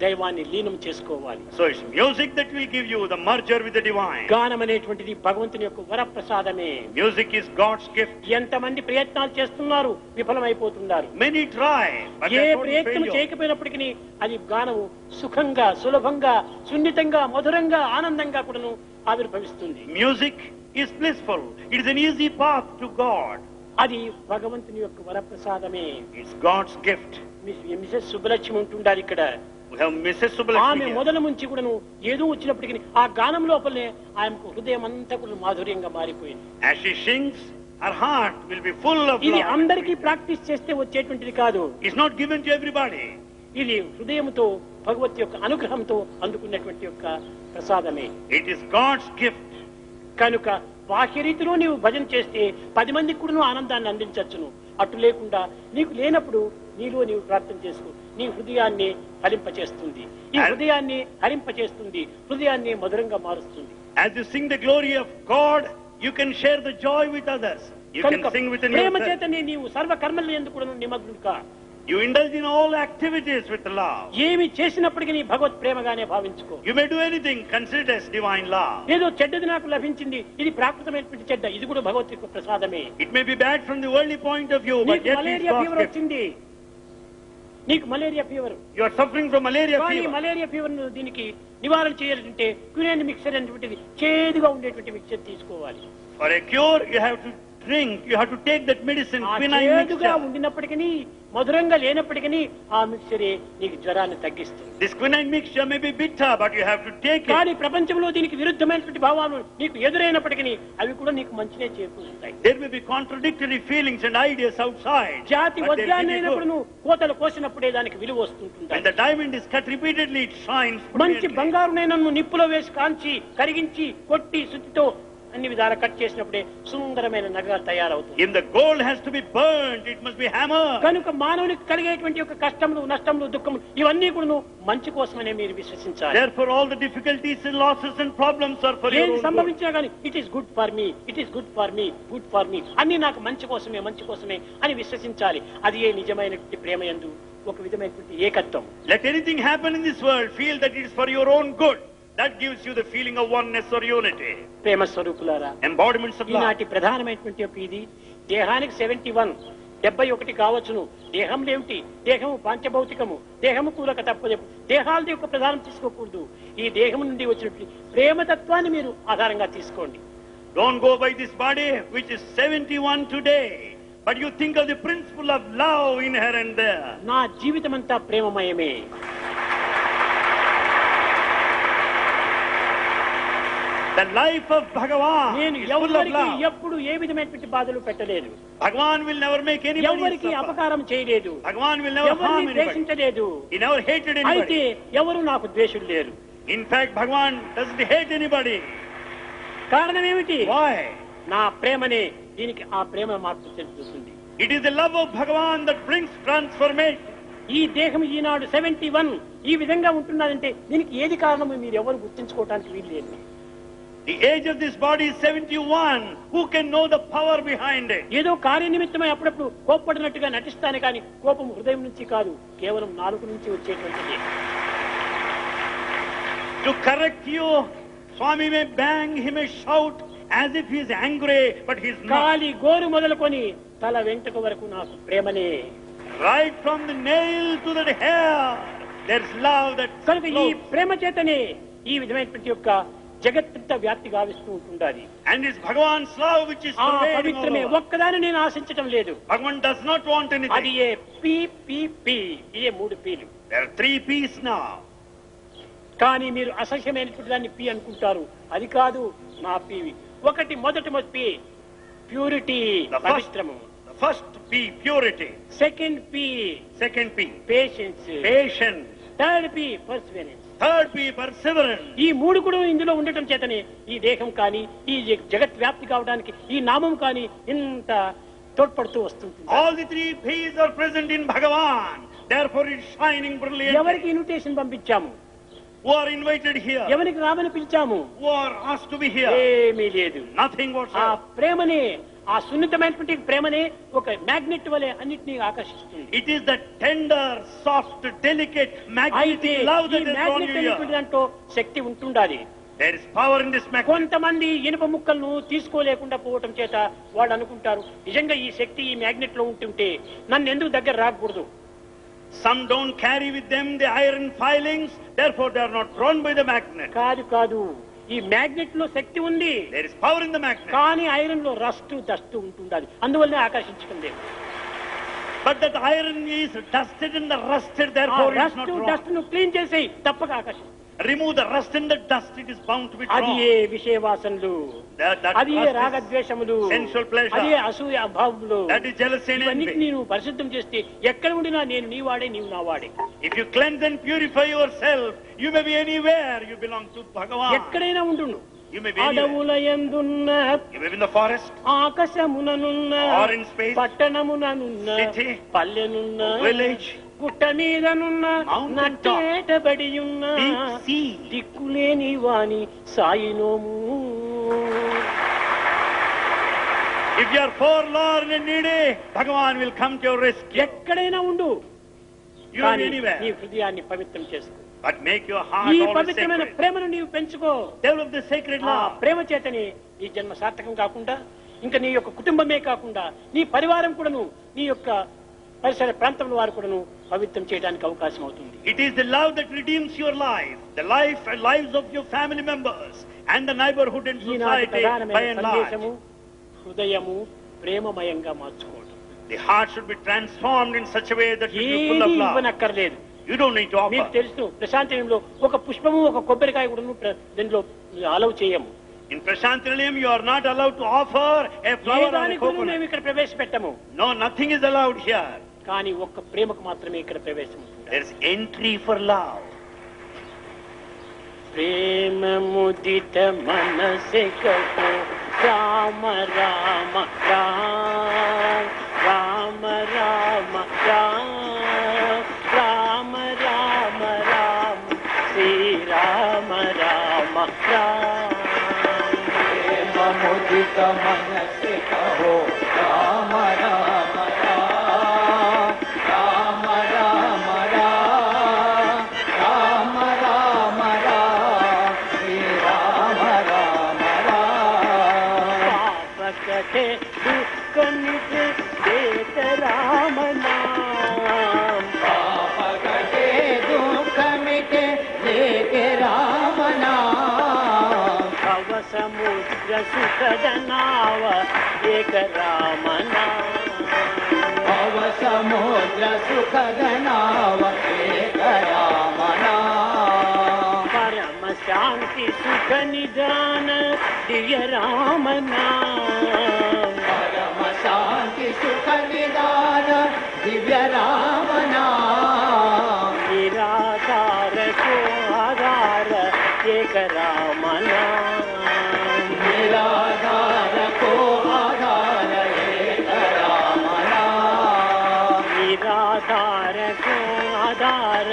A: దైవాన్ని లీనం చేసుకోవాలి.
H: So it's music that will give you the merger with the divine.
A: గానం అనేటువంటిది భగవంతుని యొక్క వరప్రసాదమే.
H: Music is God's gift.
A: ఎంతమంది ప్రయత్నాలు చేస్తున్నారు, విఫలమైపోతున్నారు.
H: Many try, but
A: A
H: they're total
A: ప్రయత్నం
H: failure.
A: చేయకపోయినప్పటికీ అది గానము సుఖంగా, సులభంగా, సున్నితంగా, మధురంగా, ఆనందంగా కూడాను ఆవిర్భవిస్తుంది.
H: Music is blissful. It is an easy path to God.
A: అది భగవంతుని యొక్క వరప్రసాదమే.
H: It's God's gift.
A: Mrs Subbalakshmi ఉంటుండాలి ఇక్కడ.
H: We have Mrs.
A: ఆమె
H: Subbalakshmi here.
A: మొదల నుంచి కూడాను ఏదో వచ్చినప్పటికీ ఆ గానం లోపలనే ఆమెకు హృదయం అంతా కూడా మాధుర్యంగా మారిపోయింది.
H: As she sings, her heart will be full of
A: ఇది
H: love.
A: అందరికీ ప్రాక్టీస్ చేస్తే వచ్చేటువంటిది కాదు.
H: It's not given to everybody.
A: ఇది హృదయంతో భగవత్ యొక్క అనుగ్రహంతో అందుకున్నటువంటి యొక్క ప్రసాదమే.
H: It is God's gift.
A: కనుక బాహ్య రీతిలో నీవు భజన చేస్తే 10 మందికి కూడా ఆనందాన్ని అందించవచ్చును. అటు లేకుండా నీకు లేనప్పుడు నీలో నీవు ప్రార్థన చేసుకో. నీ హృదయాన్ని హరింపచేస్తుంది. ఈ హృదయాన్ని హరింపచేస్తుంది, హృదయాన్ని మధురంగా మారుస్తుంది.
H: As you sing the glory of God, you can share the joy with others. You can
A: కనుక
H: sing within
A: ప్రేమ
H: yourself.
A: చేతనే నీవు సర్వ కర్మల యందు కూడా నిమగ్నుడుగా.
H: You indulge in all activities with love.
A: ఏమి చేసినప్పటికీ నీ భగవత్ ప్రేమగానే భావించుకో.
H: You may do anything, consider it as divine love.
A: ఏదో చెడ్డది నాకు లభించింది, ఇది ప్రాకృతమైనటువంటి చెడ్డ, ఇది కూడా భగవత్ యొక్క ప్రసాదమే.
H: It may be bad from the worldly point of view, but yet
A: malaria
H: it's
A: fever
H: God's gift.
A: వచ్చింది, నీకు malaria fever.
H: You are suffering from malaria
A: కానీ
H: fever.
A: మలేరియా ఫీవర్ దీనికి నివారణ చేయాలంటే క్వినైన్ మిక్సర్ అనేటువంటిది చేదుగా ఉండేటువంటి మిక్సర్ తీసుకోవాలి.
H: For a cure, you have to drink, you have to take that medicine, quinine
A: చేదుగా
H: mixture.
A: ఉండినప్పటికీ మధురంగా లేనప్పటికీ ఆ మిక్సరే నీకు జ్వరాన్ని తగ్గిస్తుంది.
H: This quinine mixture may be bitter, but you have to take it.
A: కానీ ప్రపంచంలో దీనికి విరుద్ధమైనటువంటి భావాలు నీకు ఎదురైనప్పటికీ అవి కూడా నీకు మంచినే చేకూరుస్తాయి.
H: There may be contradictory feelings and ideas outside.
A: జాతి
H: but they'll give
A: వజ్రాన్ని
H: you
A: అయినప్పుడు
H: good.
A: నువ్వు కోతలు కోసినప్పుడే దానికి విలువ వస్తుంటుంది.
H: When the diamond is cut repeatedly, it shines
A: మంచి
H: brilliantly.
A: బంగారునైనా నువ్వు నిప్పులో వేసి కాంచి కరిగించి కొట్టి శుద్ధితో అన్ని విధాలా కట్ చేసినప్పుడే సుందరమైన నగ తయారవుతుంది.
H: If the gold has to be burnt, it must be hammered.
A: కనుక మానవునికి కలిగేటువంటి యొక్క కష్టములు, నష్టములు, దుఃఖములు ఇవన్నీ కూడా నువ్వు మంచి కోసమనే మీరు విశ్వసించాలి.
H: Therefore, all the difficulties and losses and problems are for your
A: ఏది
H: own good.
A: సంభవించినా కానీ it is good for me, it is good for me, good for me అన్ని నాకు మంచి కోసమే, మంచి కోసమే అని విశ్వసించాలి. అది ఏ నిజమైనటువంటి ప్రేమ యందు ఒక విధమైనటువంటి ఏకత్వం.
H: Let anything happen in this world, feel that it is for your own good. That gives you the feeling of oneness or unity.
A: ప్రేమ స్వరూపులారా,
H: Embodiments of love.
A: ఈనాటి ప్రధానమైనటువంటి యొక్క ఇది దేహానికి 71, 71 కావచ్చును. దేహంలో ఏమిటి? దేహము పంచభౌతికము, దేహము కూలక తప్పదు. దేహాలది యొక్క ప్రధానం తీసుకోకూడదు. ఈ దేహం నుండి వచ్చినటువంటి ప్రేమతత్వాన్ని మీరు ఆధారంగా తీసుకోండి.
H: Don't go by this body which is 71 today, but you think of the principle of love inherent there.
A: నా జీవితమంతా ప్రేమమయమే.
H: The life of Bhagawan
A: నేను
H: is full of
A: ఎవరికి
H: love.
A: ఎప్పుడు ఏ విధమైనటువంటి బాధలు పెట్టలేదు.
H: Bhagawan will never make anybody
A: ఎవరికి
H: suffer.
A: అపకారం చేయలేదు.
H: Bhagawan will never harm
A: ఎవరిని
H: anybody.
A: ద్వేషించలేదు.
H: He never hated
A: అయితే
H: anybody.
A: ఎవరు నాకు ద్వేషులు లేరు.
H: In fact, Bhagawan doesn't hate anybody.
A: కారణం ఏమిటి?
H: Why?
A: నా ప్రేమనే దీనికి ఆ ప్రేమ మార్పు తెలుస్తుంది.
H: It is the love of Bhagawan that brings transformation.
A: ఈ దేహం ఈనాడు 71 ఈ విధంగా ఉంటున్నదంటే దీనికి ఏది కారణమో మీరు ఎవరు గుర్తించుకోవడానికి వీలు లేదు.
H: The age of this body is 71. Who can know the power behind it?
A: ఏదో కార్యనిమిత్తమై అప్పుడప్పుడు కోప్పడినట్టుగా నటిస్తానే కానీ కోపం హృదయం నుంచి కాదు, కేవలం నాలుగు నుంచి వచ్చేటువంటిది.
H: To correct you, Swami may bang, he may shout as if he is angry, but he is not.
A: కాలి గోరు మొదలుకొని తల వెంట్రుక వరకు నాకు ప్రేమనే.
H: Right from the nail to the hair, there's love that
A: కనుక ఈ
H: flows.
A: ప్రేమ చేతనే ఈ విధమైనటువంటి యొక్క జగత్తంతా వ్యాప్తి గావిస్తూ ఉంటుండాలి.
H: And it's Bhagavan's love which is
A: ఆ
H: pervading
A: పవిత్రమే.
H: all over.
A: ఒక్కదాన్ని నేను ఆశించటం లేదు.
H: Bhagavan does not want
A: అది
H: anything.
A: A P P P ఇదే 3 peel.
H: There are 3 P's now.
A: కానీ మీరు అసహ్యమైనటువంటి దాన్ని పి అనుకుంటారు. అది కాదు నా పివి. మొదటి పి ప్యూరిటీ, పవిత్రము.
H: The first P, purity.
A: Second P
H: Second P,
A: patience.
H: patience.
A: Third P Perseverance.
H: Third P, perseverance.
A: ఈ 3 కూడా ఇందులో ఉండటం చేతనే ఈ దేహం కానీ ఈ జగత్ వ్యాప్తి కావడానికి ఈ నామం కానీ ఇంత తోడ్పడుతూ వస్తుంది.
H: All the 3 P's are present in Bhagavan. Therefore it's shining brilliantly.
A: ఎవరికి invitation పంపించాము?
H: Who are invited here?
A: ఎవరికి రామని పిలిచాము?
H: Who are asked to be here?
A: ఏమీ లేదు.
H: Nothing
A: ఆ
H: whatsoever.
A: ప్రేమనే, ఆ సున్నితమైనటువంటి ప్రేమనే ఒక మ్యాగ్నెట్ వలె అన్నిటినీ ఆకర్షిస్తుంది.
H: It is the tender, soft, delicate,
A: అయితే
H: magnetic love
A: ఈ
H: that is drawn
A: magnet
H: you
A: అనేటువంటి
H: here.
A: దాంట్లో శక్తి ఉంటుండాలి.
H: There is power in this magnet.
A: కొంతమంది ఇనుప ముక్కలను తీసుకోలేకుండా పోవటం చేత వాళ్ళు అనుకుంటారు నిజంగా ఈ శక్తి ఈ మ్యాగ్నెట్ లో ఉంటుంటే నన్ను ఎందుకు దగ్గర రాకూడదు.
H: Some don't carry with them the iron filings, therefore they are not drawn by the magnet.
A: కాదు, ఈ మ్యాగ్నెట్ లో శక్తి ఉంది.
H: There is power in the magnet.
A: కానీ ఐరన్ లో రస్ట్ డస్ట్ ఉంటుండాలి, అందువల్లనే ఆకర్షించుకుంది.
H: But that iron is dusted and the rusted, therefore it is not
A: rust
H: drawn.
A: Dust ను clean చేసి తప్పక ఆకర్షిస్తుంది.
H: Remove the rust and the dust, it is bound to be
A: అది
H: drawn.
A: A విషయవాసనలు,
H: That
A: అది ఏ
H: rust is
A: రాగద్వేషములు,
H: sensual pleasure.
A: అది ఏ అసూయ అభావములు,
H: That is jealousy and
A: ఇవన్నీ
H: envy.
A: నేను పరిశుద్ధం చేస్తే ఎక్కడ ఉండినా నేను నీ వాడే, నీవు నా వాడే.
H: If you cleanse and purify yourself, you may be anywhere, you belong to Bhagavan.
A: ఎక్కడైనా ఉండును.
H: You may be anywhere.
A: అడవుల యందున్న,
H: You may be in the forest,
A: ఆకాశముననున్న,
H: or in space,
A: పట్టణముననున్న,
H: city,
A: పల్లెనున్న,
H: village,
A: గుట్ట మీదనున్న,
H: mountain top,
A: నట్టేటబడి ఉన్న,
H: deep sea.
A: దిక్కులేని వాణి సాయినోము.
H: If you are forlorn and needy, Bhagavan will come to your rescue.
A: ఎక్కడైనా ఉండు,
H: You will be anywhere.
A: నీ హృదయాన్ని పవిత్రం చేసుకో.
H: But make your heart
A: ఈ
H: always
A: పవిత్రమైన
H: sacred.
A: ప్రేమను నీవు పెంచుకో.
H: Develop the sacred
A: ఆ
H: love.
A: ప్రేమ చేతని ఈ జన్మ సార్థకం కాకుండా ఇంకా నీ యొక్క కుటుంబమే కాకుండా నీ పరివారం కూడాను నీ యొక్క పరిసర ప్రాంతంలో వారు కూడాను పవిత్రం చేయడానికి అవకాశం అవుతుంది.
H: It is the love that redeems your life, the life and lives of your family members and the neighborhood and
A: ఈనాటి
H: society by
A: ప్రధానమైన
H: and large.
A: సందేశము హృదయము ప్రేమమయంగా మార్చుకోవడం.
H: The heart should be transformed in such a way that it will be full
A: ఏది
H: of love.
A: ఇవ్వనక్కర్లేదు.
H: You don't need to
A: మీకు
H: offer.
A: తెలుసు ప్రశాంతిలో ఒక పుష్పము ఒక కొబ్బరికాయ కూడా దీనిలో అలౌ చేయము.
H: In Prashantilayam, you are not allowed to offer a
A: A
H: flower or a
A: దానికి కూడా
H: coconut.
A: మేము ఇక్కడ ప్రవేశపెట్టము.
H: No, nothing is allowed here.
A: కానీ ఒక్క ప్రేమకు మాత్రమే ఇక్కడ ప్రవేశం ఉంటుంది.
H: There is entry for love.
A: ప్రేమ ముదిత మనసే కహో రామ రామ రామ రామ రామ రామ రామ రామ శ్రీ రామ రామ రామ.
C: ప్రేమ ముదిత మనసే కహో రామ రామ రామ రామ రామ రామ రామ శ్రీ రామ రామ రామ.
A: పాప కటే దుఃఖ నిధి దేత రామ నామ.
C: పాప కటే దుఃఖ మిటే లేకే రామ నామ.
A: భవ సముద్ర సుఖద నావ ఏక రామ నామ.
C: భవ సముద్ర సుఖద నావ ఏక రామ నామ.
A: పరమ శాంతి సుఖ నిదాన దివ్య రామ నామ.
C: పరమ శాంతి సుఖ నిదాన దివ్య రామ నామ.
A: నిరాధార కో ఆధార ఏక రామ నామ.
C: నిరాధార కో ఆధార ఏక రామ నామ.
A: నిరాధార కో ఆధార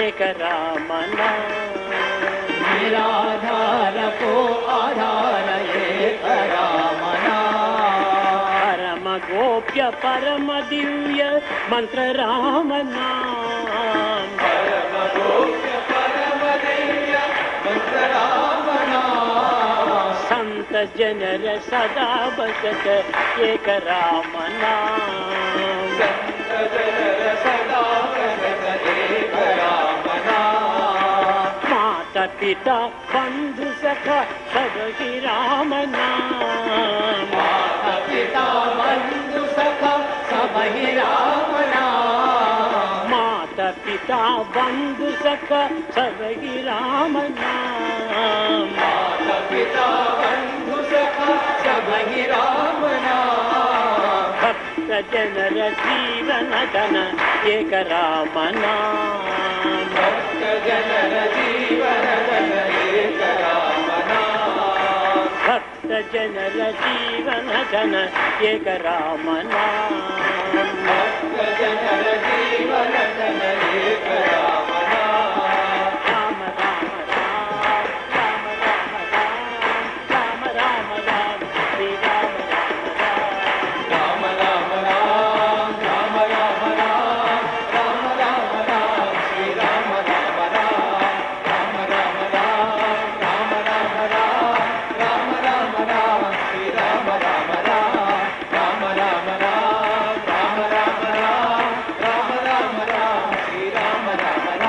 A: ఏక రామ నామ.
C: నిరాధార కో ఆధార ఏక రామ నామ.
A: పరమ గోప్య పరమ దివ్య మంత్ర రామ నామ.
C: పరమ గోప్య పరమ దివ్య మంత్ర రామ నామ.
A: సంత జనర సదా బసత ఏక రామ నామ.
C: సంత జనర సదా బసత ఏక రామ నామ.
A: మాత పిత బంధు సఖ సదహి రామ నామ.
C: మాత పితా బంధు సఖ సబహి రామ నామ.
A: మాత పిత బంధు సఖ సదహి రామ నామ.
C: మాత పితా బంధు సఖ సబహి రామ నామ.
A: భక్త జనర జీవన ధన ఏక రామ నామ.
C: భక్త జనర జీవన ధన ఏక రామ నామ.
A: భక్త జనర జీవన ధన ఏక రామ నామ.
C: భక్త జనర జీవన ధన ఏక రామ నామ.
A: రామ రామ రామ రామ రామ రామ రామ రామ శ్రీ రామ రామ రామ.
C: రామ రామ రామ రామ రామ రామ రామ రామ రామ శ్రీ రామ రామ రామ. రామ రామ రామ రామ రామ రామ రామ రామ రామ శ్రీ రామ రామ రామ. రామ రామ రామ రామ రామ రామ రామ రామ రామ శ్రీ రామ రామ రామ.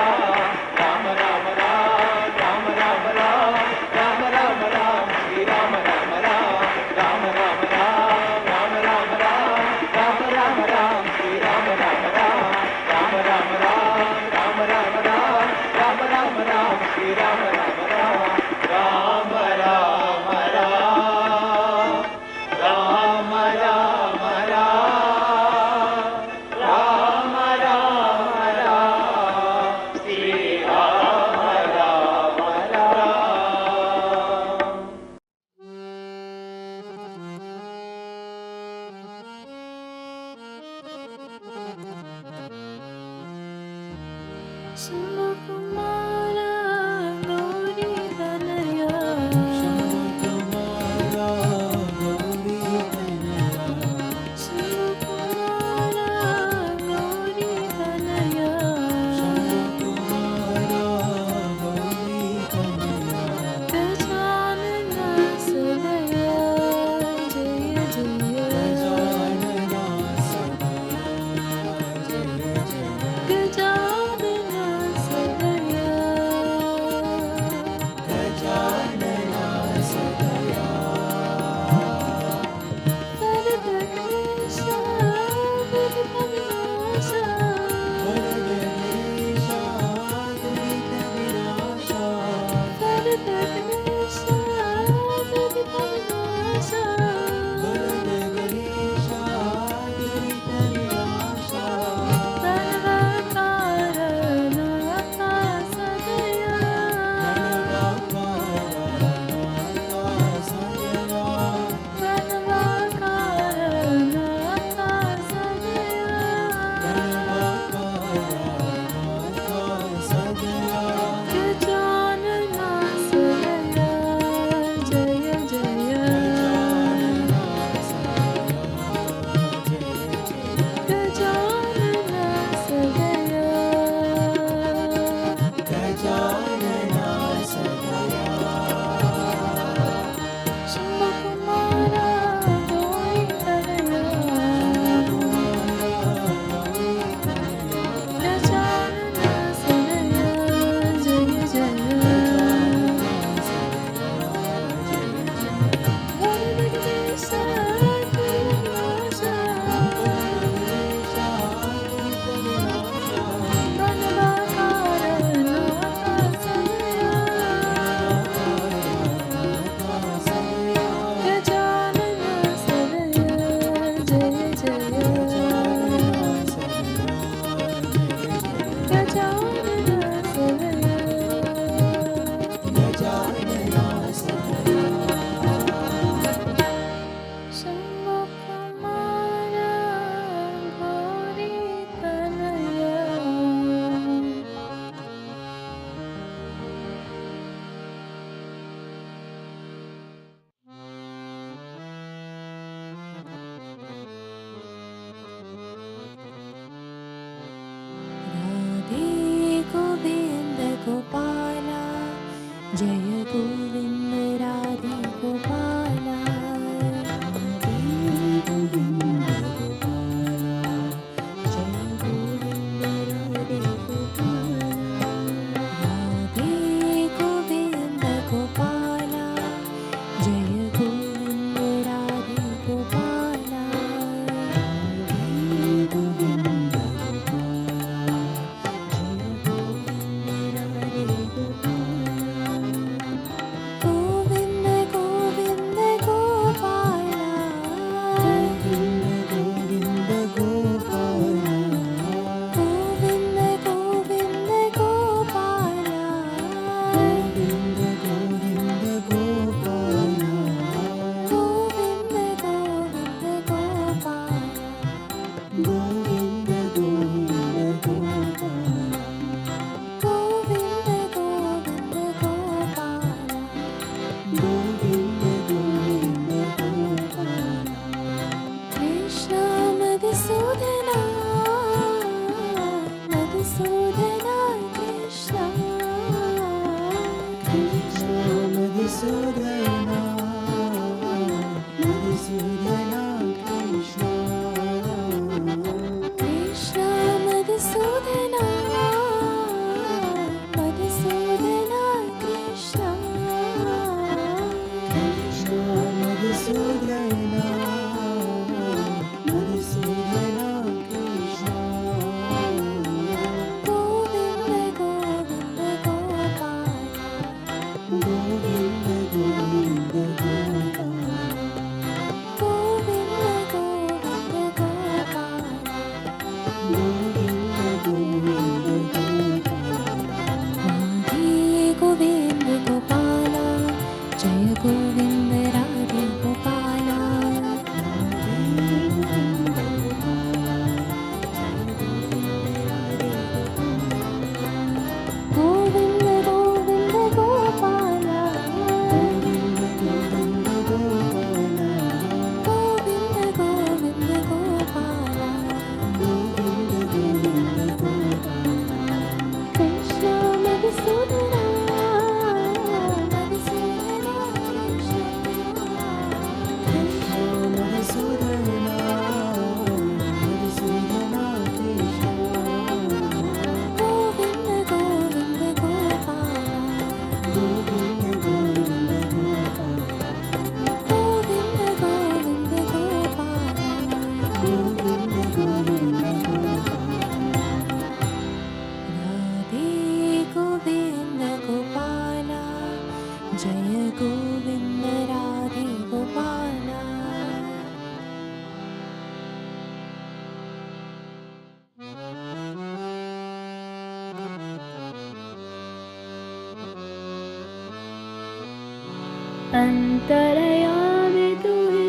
E: अंतरयामी तू ही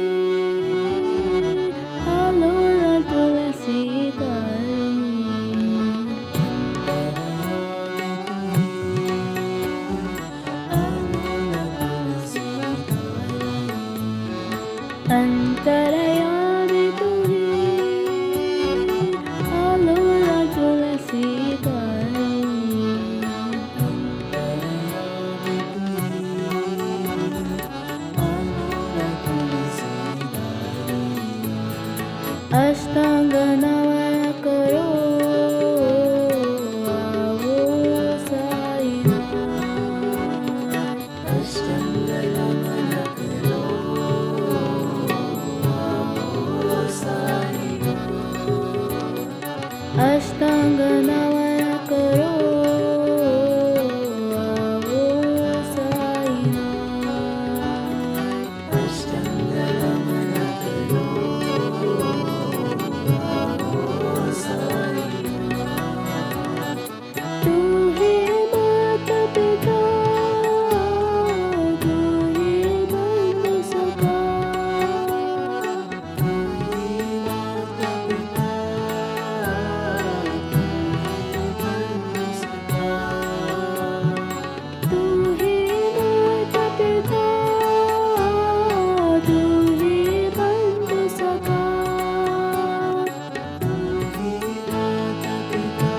E: अलोला तुलसी अंतरयामी तू ही अलोला तुलसी अष्टांग नमन करो आओ साई अष्टांग नमन करो आओ साई अष्टांग नमन करो आओ साई अष्टांग नमन करो तू ही माता पिता तू ही बंधु सखा तू ही माता पिता तू ही माता पिता तू ही बंधु सखा तू ही माता पिता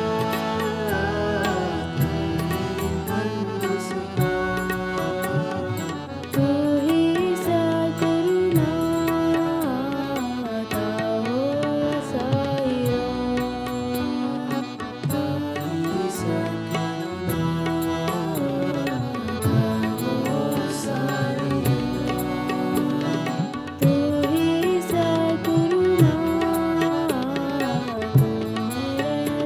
E: तू ही सद्गुरुनाथा हो साई तू ही सद्गुरुनाथा हो साई तू ही सद्गुरुनाथा मेरे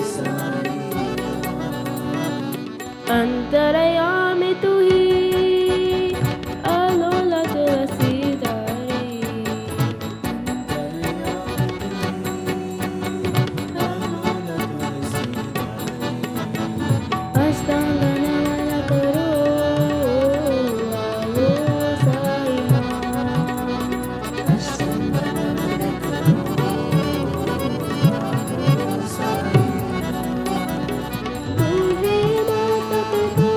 E: साई अंतरयामी तू ही अलोला तुलसीदारी अष्टांग नमन करो आओ साई अष्टांग नमन करो आओ साई तू ही माता पिता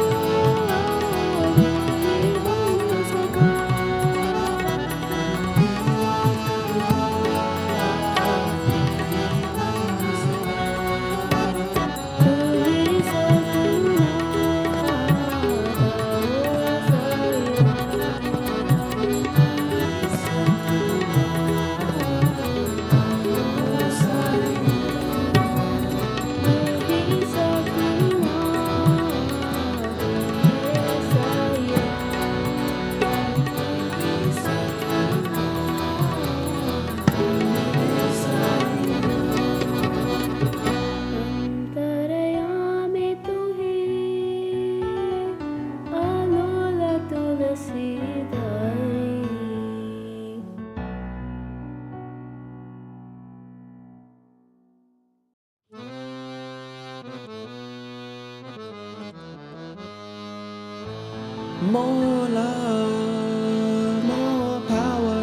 C: More love, more power,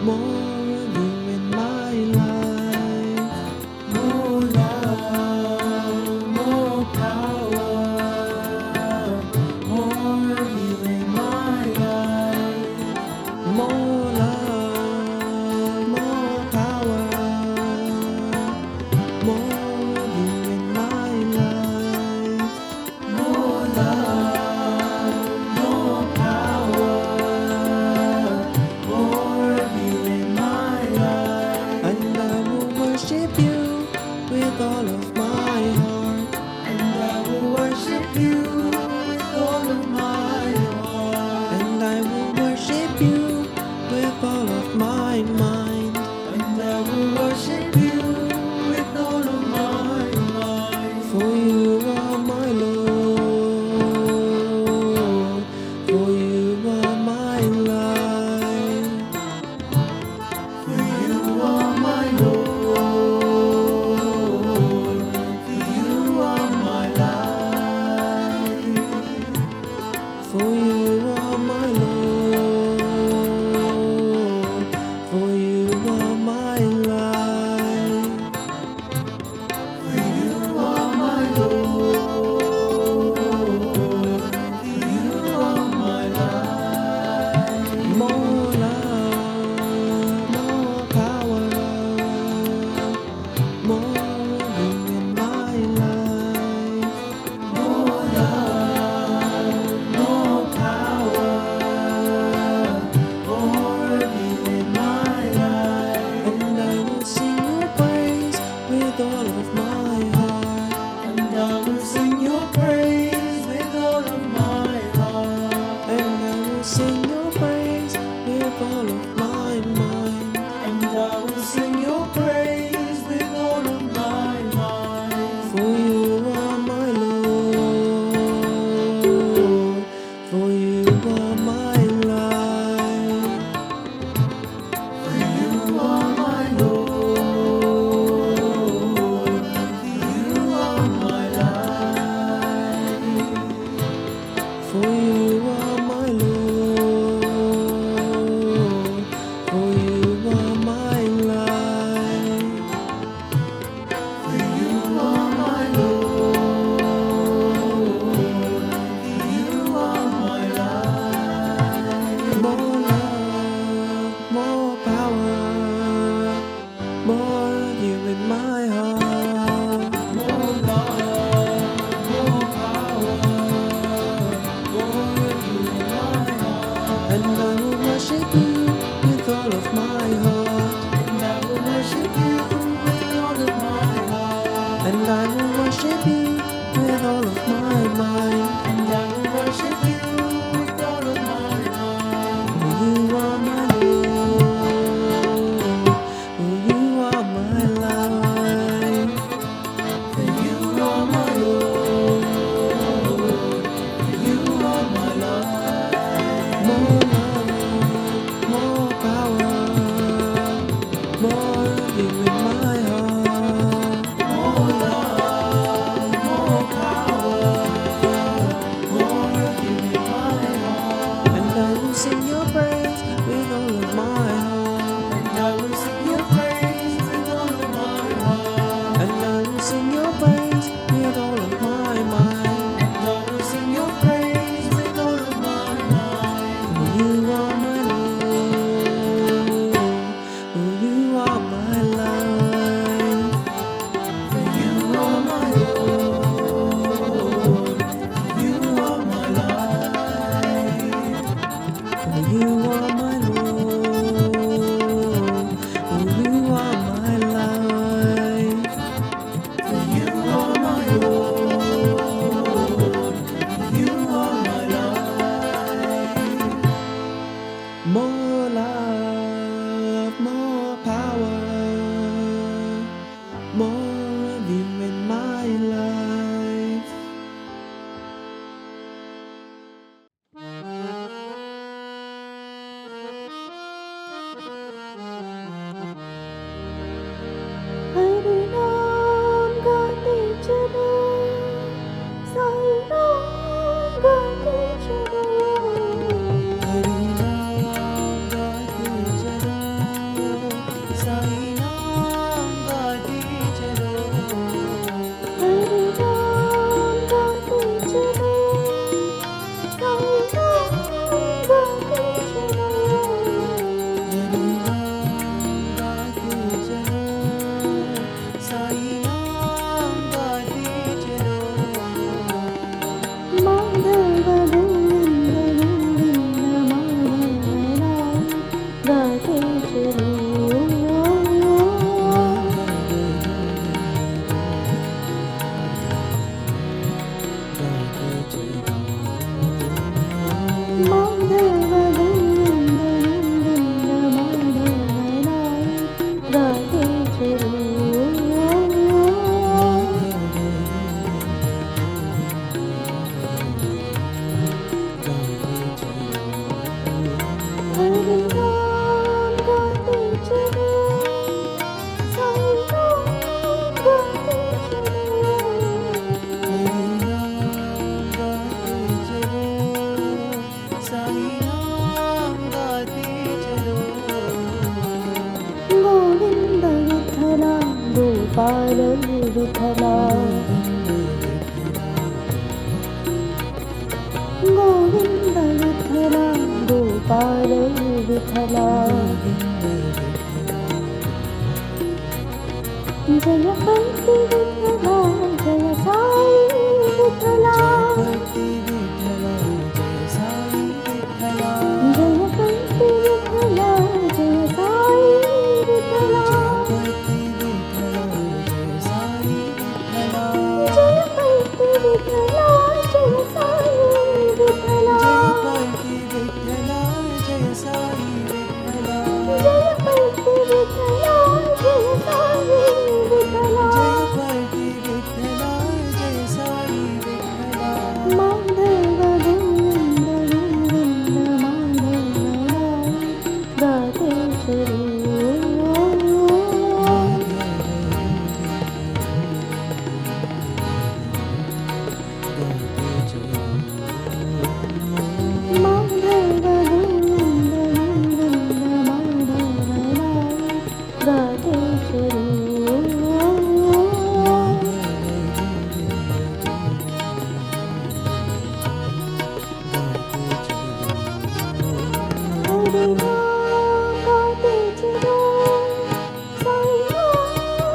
C: more of you in my life. More love, more power, more of you in my life. More love, more power, more of you in my life. More love, more power, more of you in my life. And I will worship you with all of my heart. And I will worship you with all of my heart. And I will worship you with all of my mind. And I will worship you with all of my mind. For you are my Lord, for you are my life. For you are my Lord, for you are my life. For you are my Lord, for you are my life. For you are my Lord, for you are my life. More love, more power, more of you in my life. More love, more power, more of you in my life. And I will sing your praise with all of my heart. And I will sing your praise with all of my heart. And I will sing your praise with all of my mind. And I will sing your praise with all of my mind. For you are my Lord, for you are my life. For you are my Lord, for you are my life. For you are my Lord, for you are my life. For you are my Lord, for you are my life. More love, more power, more of you in my heart. More love, more power, more of you in my heart. And I will worship you with all of my heart. And I will worship you with all of my heart. And I will worship you with all of my mind. And I will worship you with all of my mind. For you are my Lord, for you are my life. For you are my Lord, for you are my life. More love, more power, more of you in my heart. More love, more power, more of you in my heart. And I will sing your praise with all of my heart. And I will sing your praise with all of my heart. And I will sing your praise with all of my mind. And I will sing your praise with all of my mind. For you are my Lord, for you are my life. For you are my Lord, for you are my life. For you are my Lord, for you are my life. For you are my Lord, for you are my life. More love, more power, more of you in my life.
I: Hari नाम गाते चलो गोपाल विठला गोविंद विठला गोपाल विठला जय पंती विठला जय साई विठला जय पंती विठला जय साई विठला जय पंती विठला जय साई विठला जय पंती विठला जय साई विठला माधव गोविंद गोविंद माधव गाते चलो माधव गोविंद गोविंद माधव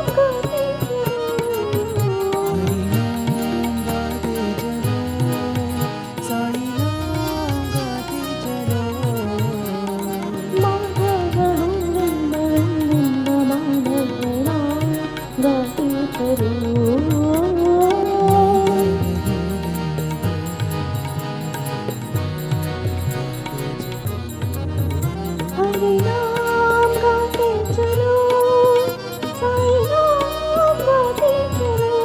I: गाते चलो हरे राम गाते चलो साई राम गाते चलो माधव गोविंद गोविंद माधव राम गाते चलो हरे राम गाते चलो साई राम गाते चलो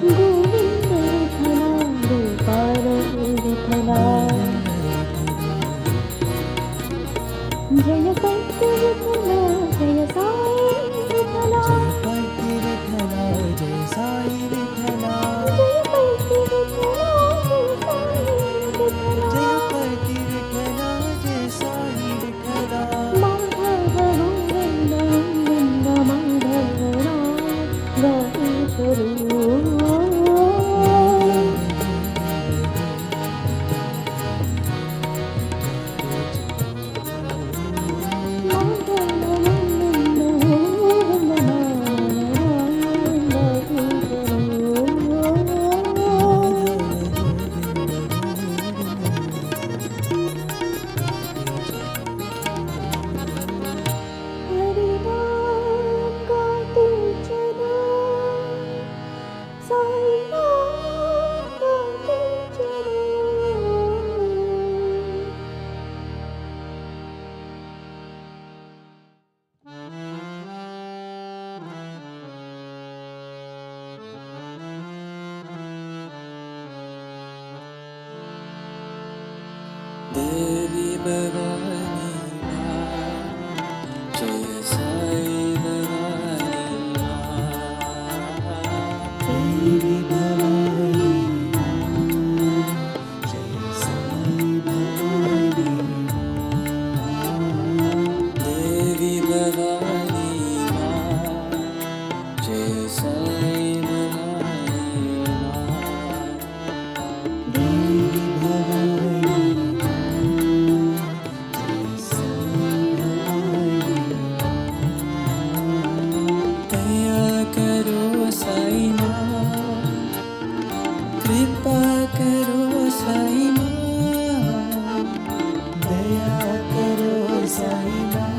I: गोविंद विठला गोपाल विठला जय पंती विठला जय साई विठला जय पंती विठला जय साई विठला माधव गोविंद गोविंद माधव राम गाते चलो हरे राम गाते चलो साई राम गाते चलो
J: देवी भवानी जय साई भवानी देवी भवानी जय साई भवानी देवी भवानी जय साई दया करो साई माँ कृपा करो साई माँ दया करो साई माँ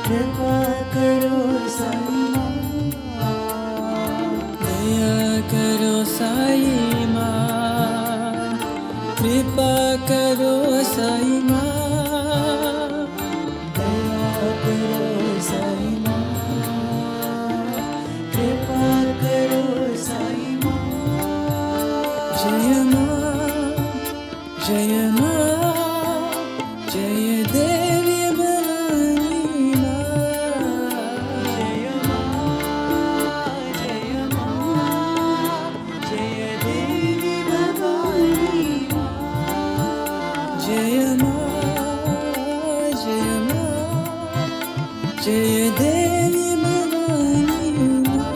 J: कृपा करो साई माँ दया करो साई माँ कृपा करो साई माँ दया करो साई माँ कृपा करो साई माँ जय माँ जय माँ जय देवी भवानी माँ जय माँ जय माँ जय देवी भवानी माँ जय देवी भवानी माँ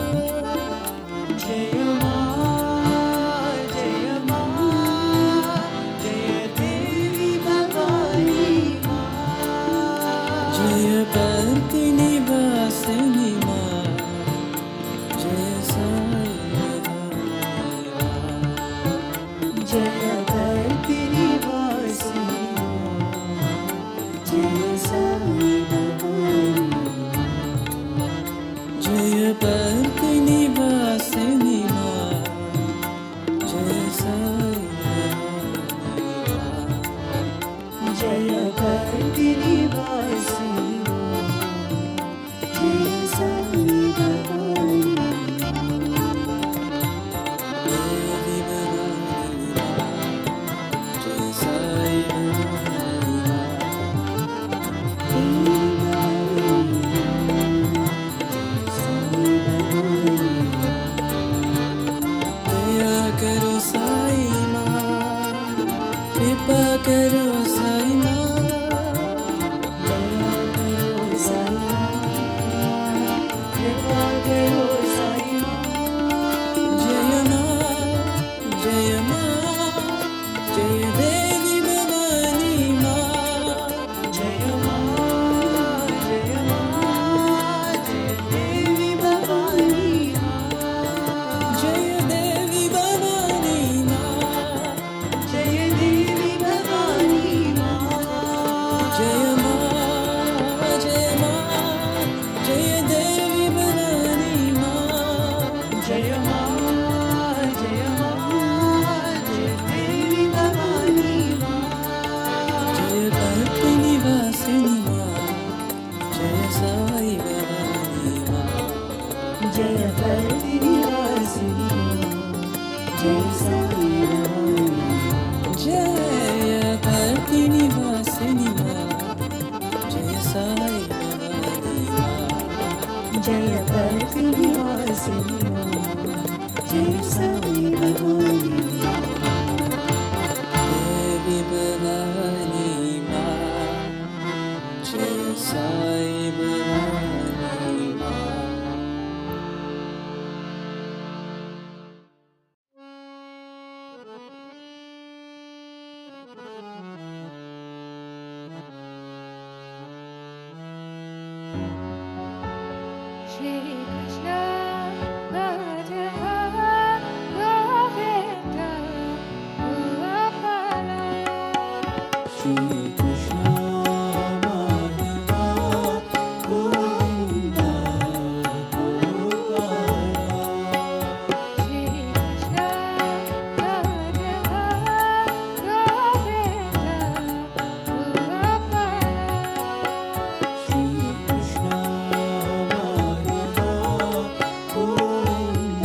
C: जय माँ जय माँ जय देवी भवानी माँ
J: जय पर्वतिनी वासिनी माँ जय साई भवानी माँ
C: जय भर्तृ वासिनी माँ जय साई भवानी
J: जय पर्वतिनी वासिनी माँ जय साई भवानी माँ
C: जय भर्तृ वासिनी माँ जय साई भवानी
J: देवी भवानी माँ जय साई भवानी माँ दया करो साई माँ कृपा करो साई माँ
C: दया करो साई माँ कृपा करो साई माँ
J: जय माँ जय माँ जय देवी भवानी माँ
C: जय माँ जय देवी भवानी माँ
J: जय देवी भवानी माँ
C: जय देवी भवानी माँ
J: जय माँ जय माँ जय देवी भवानी माँ
C: जय माँ जय देवी भवानी माँ
J: जय पर्वतिनी वासिनी माँ जय साई भवानी माँ
C: जय भर्तृ वासिनी माँ जय साई भवानी
J: जय पर्वतिनी वासिनी माँ जय साई भवानी माँ
C: जय भर्तृ वासिनी माँ जय साई भवानी
J: देवी भवानी माँ जय साई भवानी माँ
I: Shri Krishna Radha Govinda Gopala
J: Shri Krishna Madhava Govinda Gopala
I: Shri Krishna Radha Govinda Gopala
J: Shri Krishna Madhava Govinda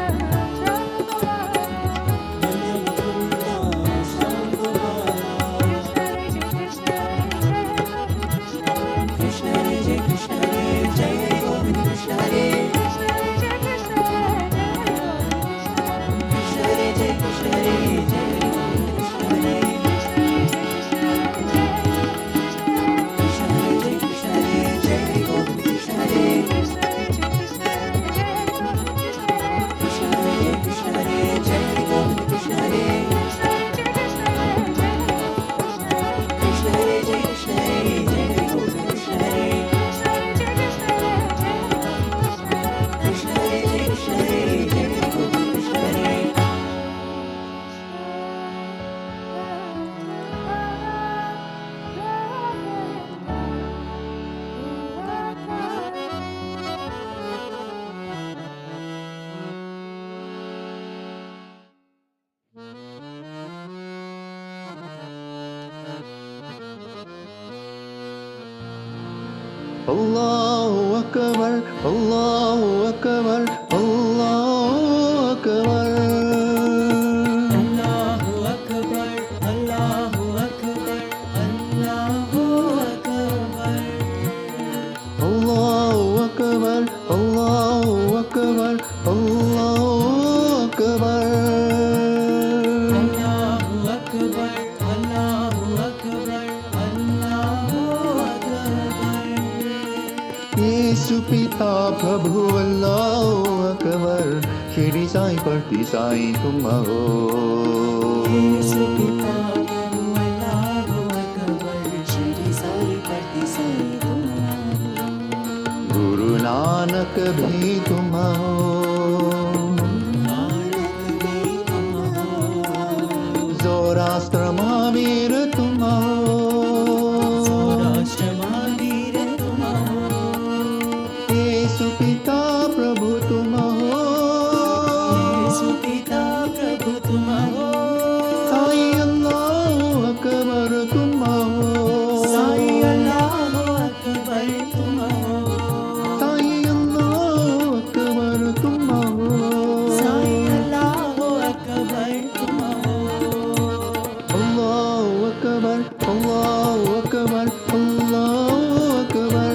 J: Gopala Allahu Akbar, Allahu Akbar, Allahu Akbar.
C: Allahu Akbar, Allahu Akbar, Allahu Akbar.
J: Allahu Akbar, Allahu Akbar, Allahu Akbar.
C: Allahu Akbar, Allahu Akbar, Allahu Akbar.
J: यीशु पिता प्रभु अल्लाहु अकबर, शिरडी साईं परती साईं तुम हो।
C: यीशु पिता प्रभु अल्लाहु अकबर, शिरडी साईं परती साईं तुम हो।
J: गुरु नानक भी तुम हो।
C: नानक भी तुम हो।
J: जोरास्त्र महावीर तुम हो।
C: सौराष्ट्र महावीर तुम हो।
J: यीशु पिता प्रभु तुम हो।
C: यीशु पिता प्रभु तुम हो।
J: साईं अल्लाहु अकबर तुम हो।
C: साईं अल्लाहु अकबर तुम हो।
J: साईं अल्लाहु अकबर तुम हो।
C: साईं अल्लाहु अकबर तुम हो।
J: अल्लाहु अकबर, अल्लाहु अकबर, अल्लाहु अकबर।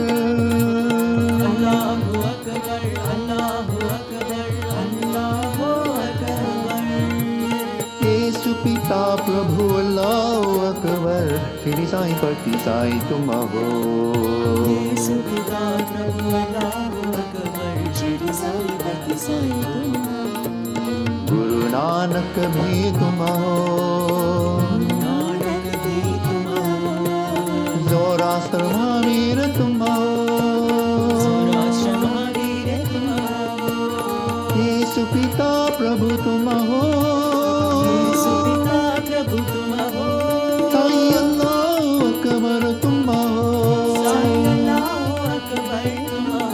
C: अल्लाहु अकबर, अल्लाहु अकबर, अल्लाहु अकबर।
J: यीशु पिता प्रभु अल्लाहु अकबर, शिरडी साईं परती साईं तुम हो।
C: यीशु पिता प्रभु अल्लाहु अकबर, शिरडी साईं परती साईं तुम हो।
J: गुरु नानक भी तुम हो।
C: नानक भी तुम हो।
J: जोरास्त्र महावीर तुम हो।
C: सौराष्ट्र महावीर तुम हो।
J: यीशु पिता प्रभु तुम हो।
C: यीशु पिता प्रभु तुम हो।
J: साईं अल्लाहु अकबर तुम हो।
C: साईं अल्लाहु अकबर तुम हो।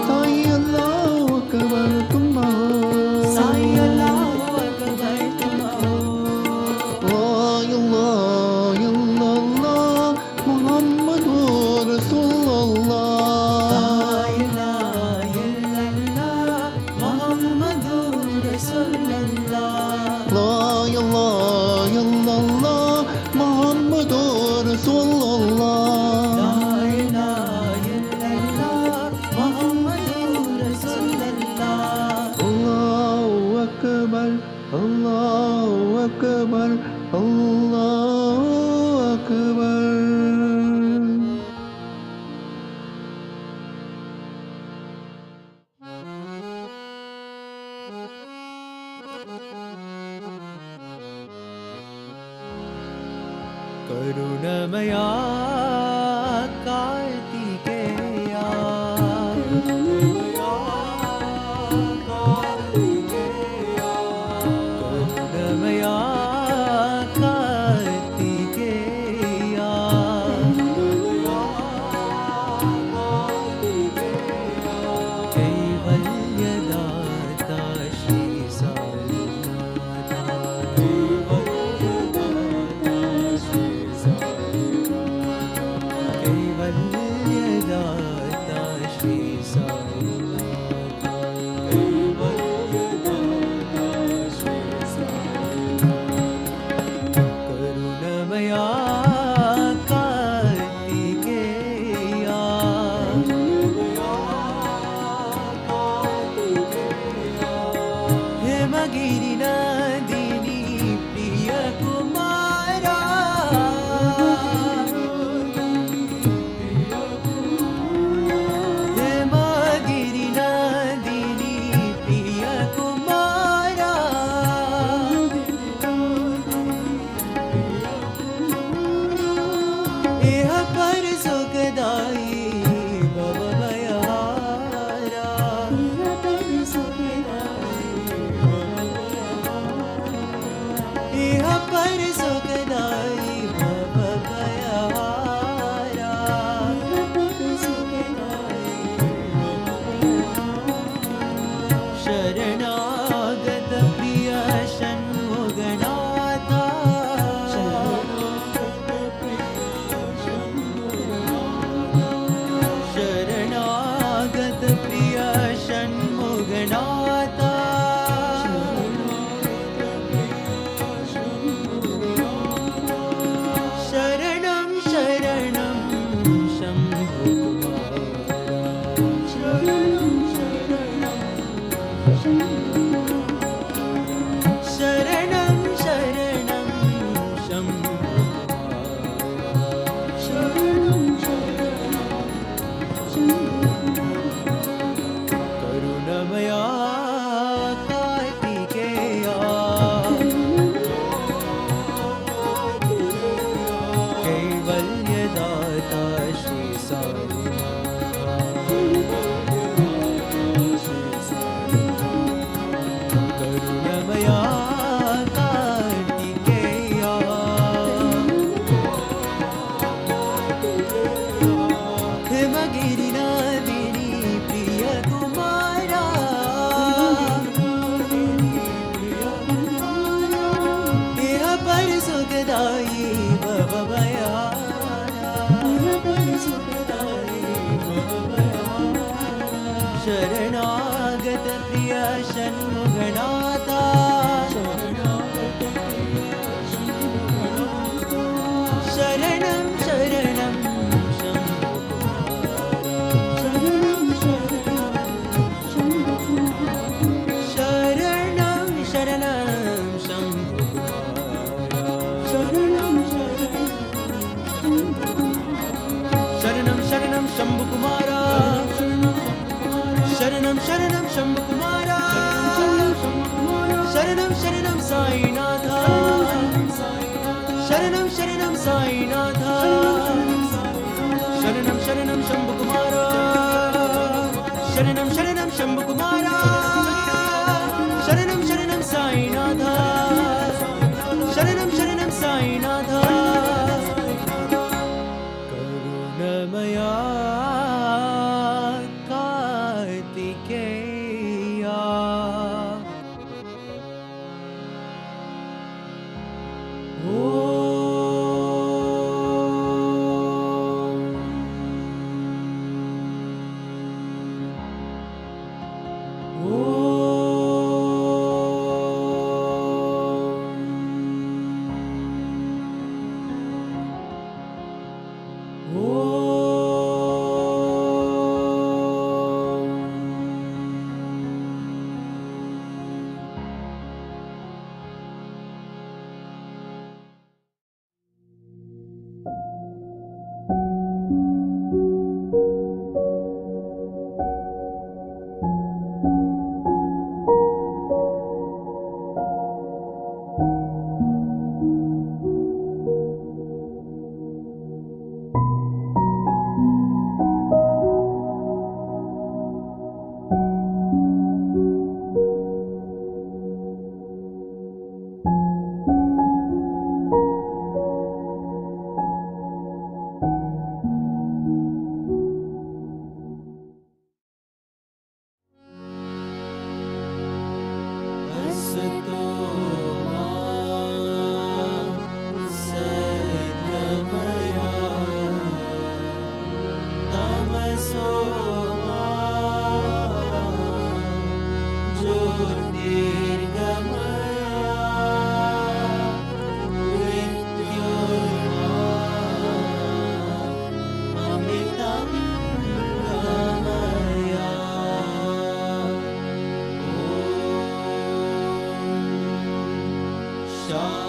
J: साईं अल्लाहु अकबर तुम हो।
C: साईं अल्लाहु अकबर तुम हो।
J: ला इलाहा इल्लल्लाह मुहम्मदुर रसूलुल्लाह।
C: ला इलाहा इल्लल्लाह मुहम्मदुर रसूलुल्लाह।
J: ला इलाहा इल्लल्लाह मुहम्मदुर रसूलुल्लाह।
C: ला इलाहा इल्लल्लाह मुहम्मदुर रसूलुल्लाह।
J: अल्लाहु अकबर, अल्लाहु अकबर, अल्लाहु अकबर।
C: करुणमया कार्तिकेया, करुणमया कार्तिकेया, कैवल्यदाता श्री साईनाथ। शरणागत प्रिय षण्मुखनाथा शरणं शरणं शरणं शरणं शरणं शरणं शम्भुकुमारा शरणं शरणं शम्भुकुमारा शरणं शरणं साईनाथा शरणं शरणं साईनाथा शरणं शरणं शम्भुकुमारा शरणं शरणं शम्भुकुमारा शरणं शरणं साईनाथा शरणं शरणं साईनाथा करुणमया कार्तिकेया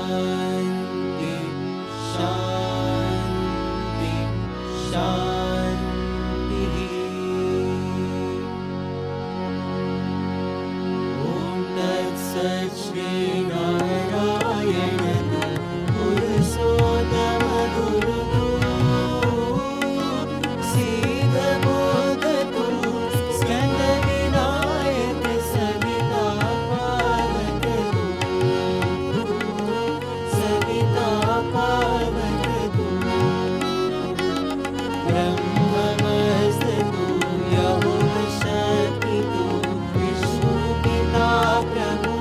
C: शांति शांति शांति ओम तत्सत् श्री नारायण पुरुषोत्तम गुरु सिद्ध बोध गुरु स्कंद विनायक सविता पावक सविता पावक ब्रह्ममस्तु यहुः शक्ति विष्णु पिता प्रभु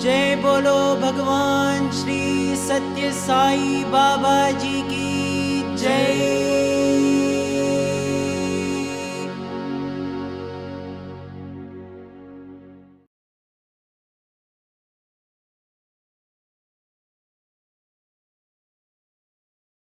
C: जय बोलो भगवान श्री सत्य साई बाबा जी की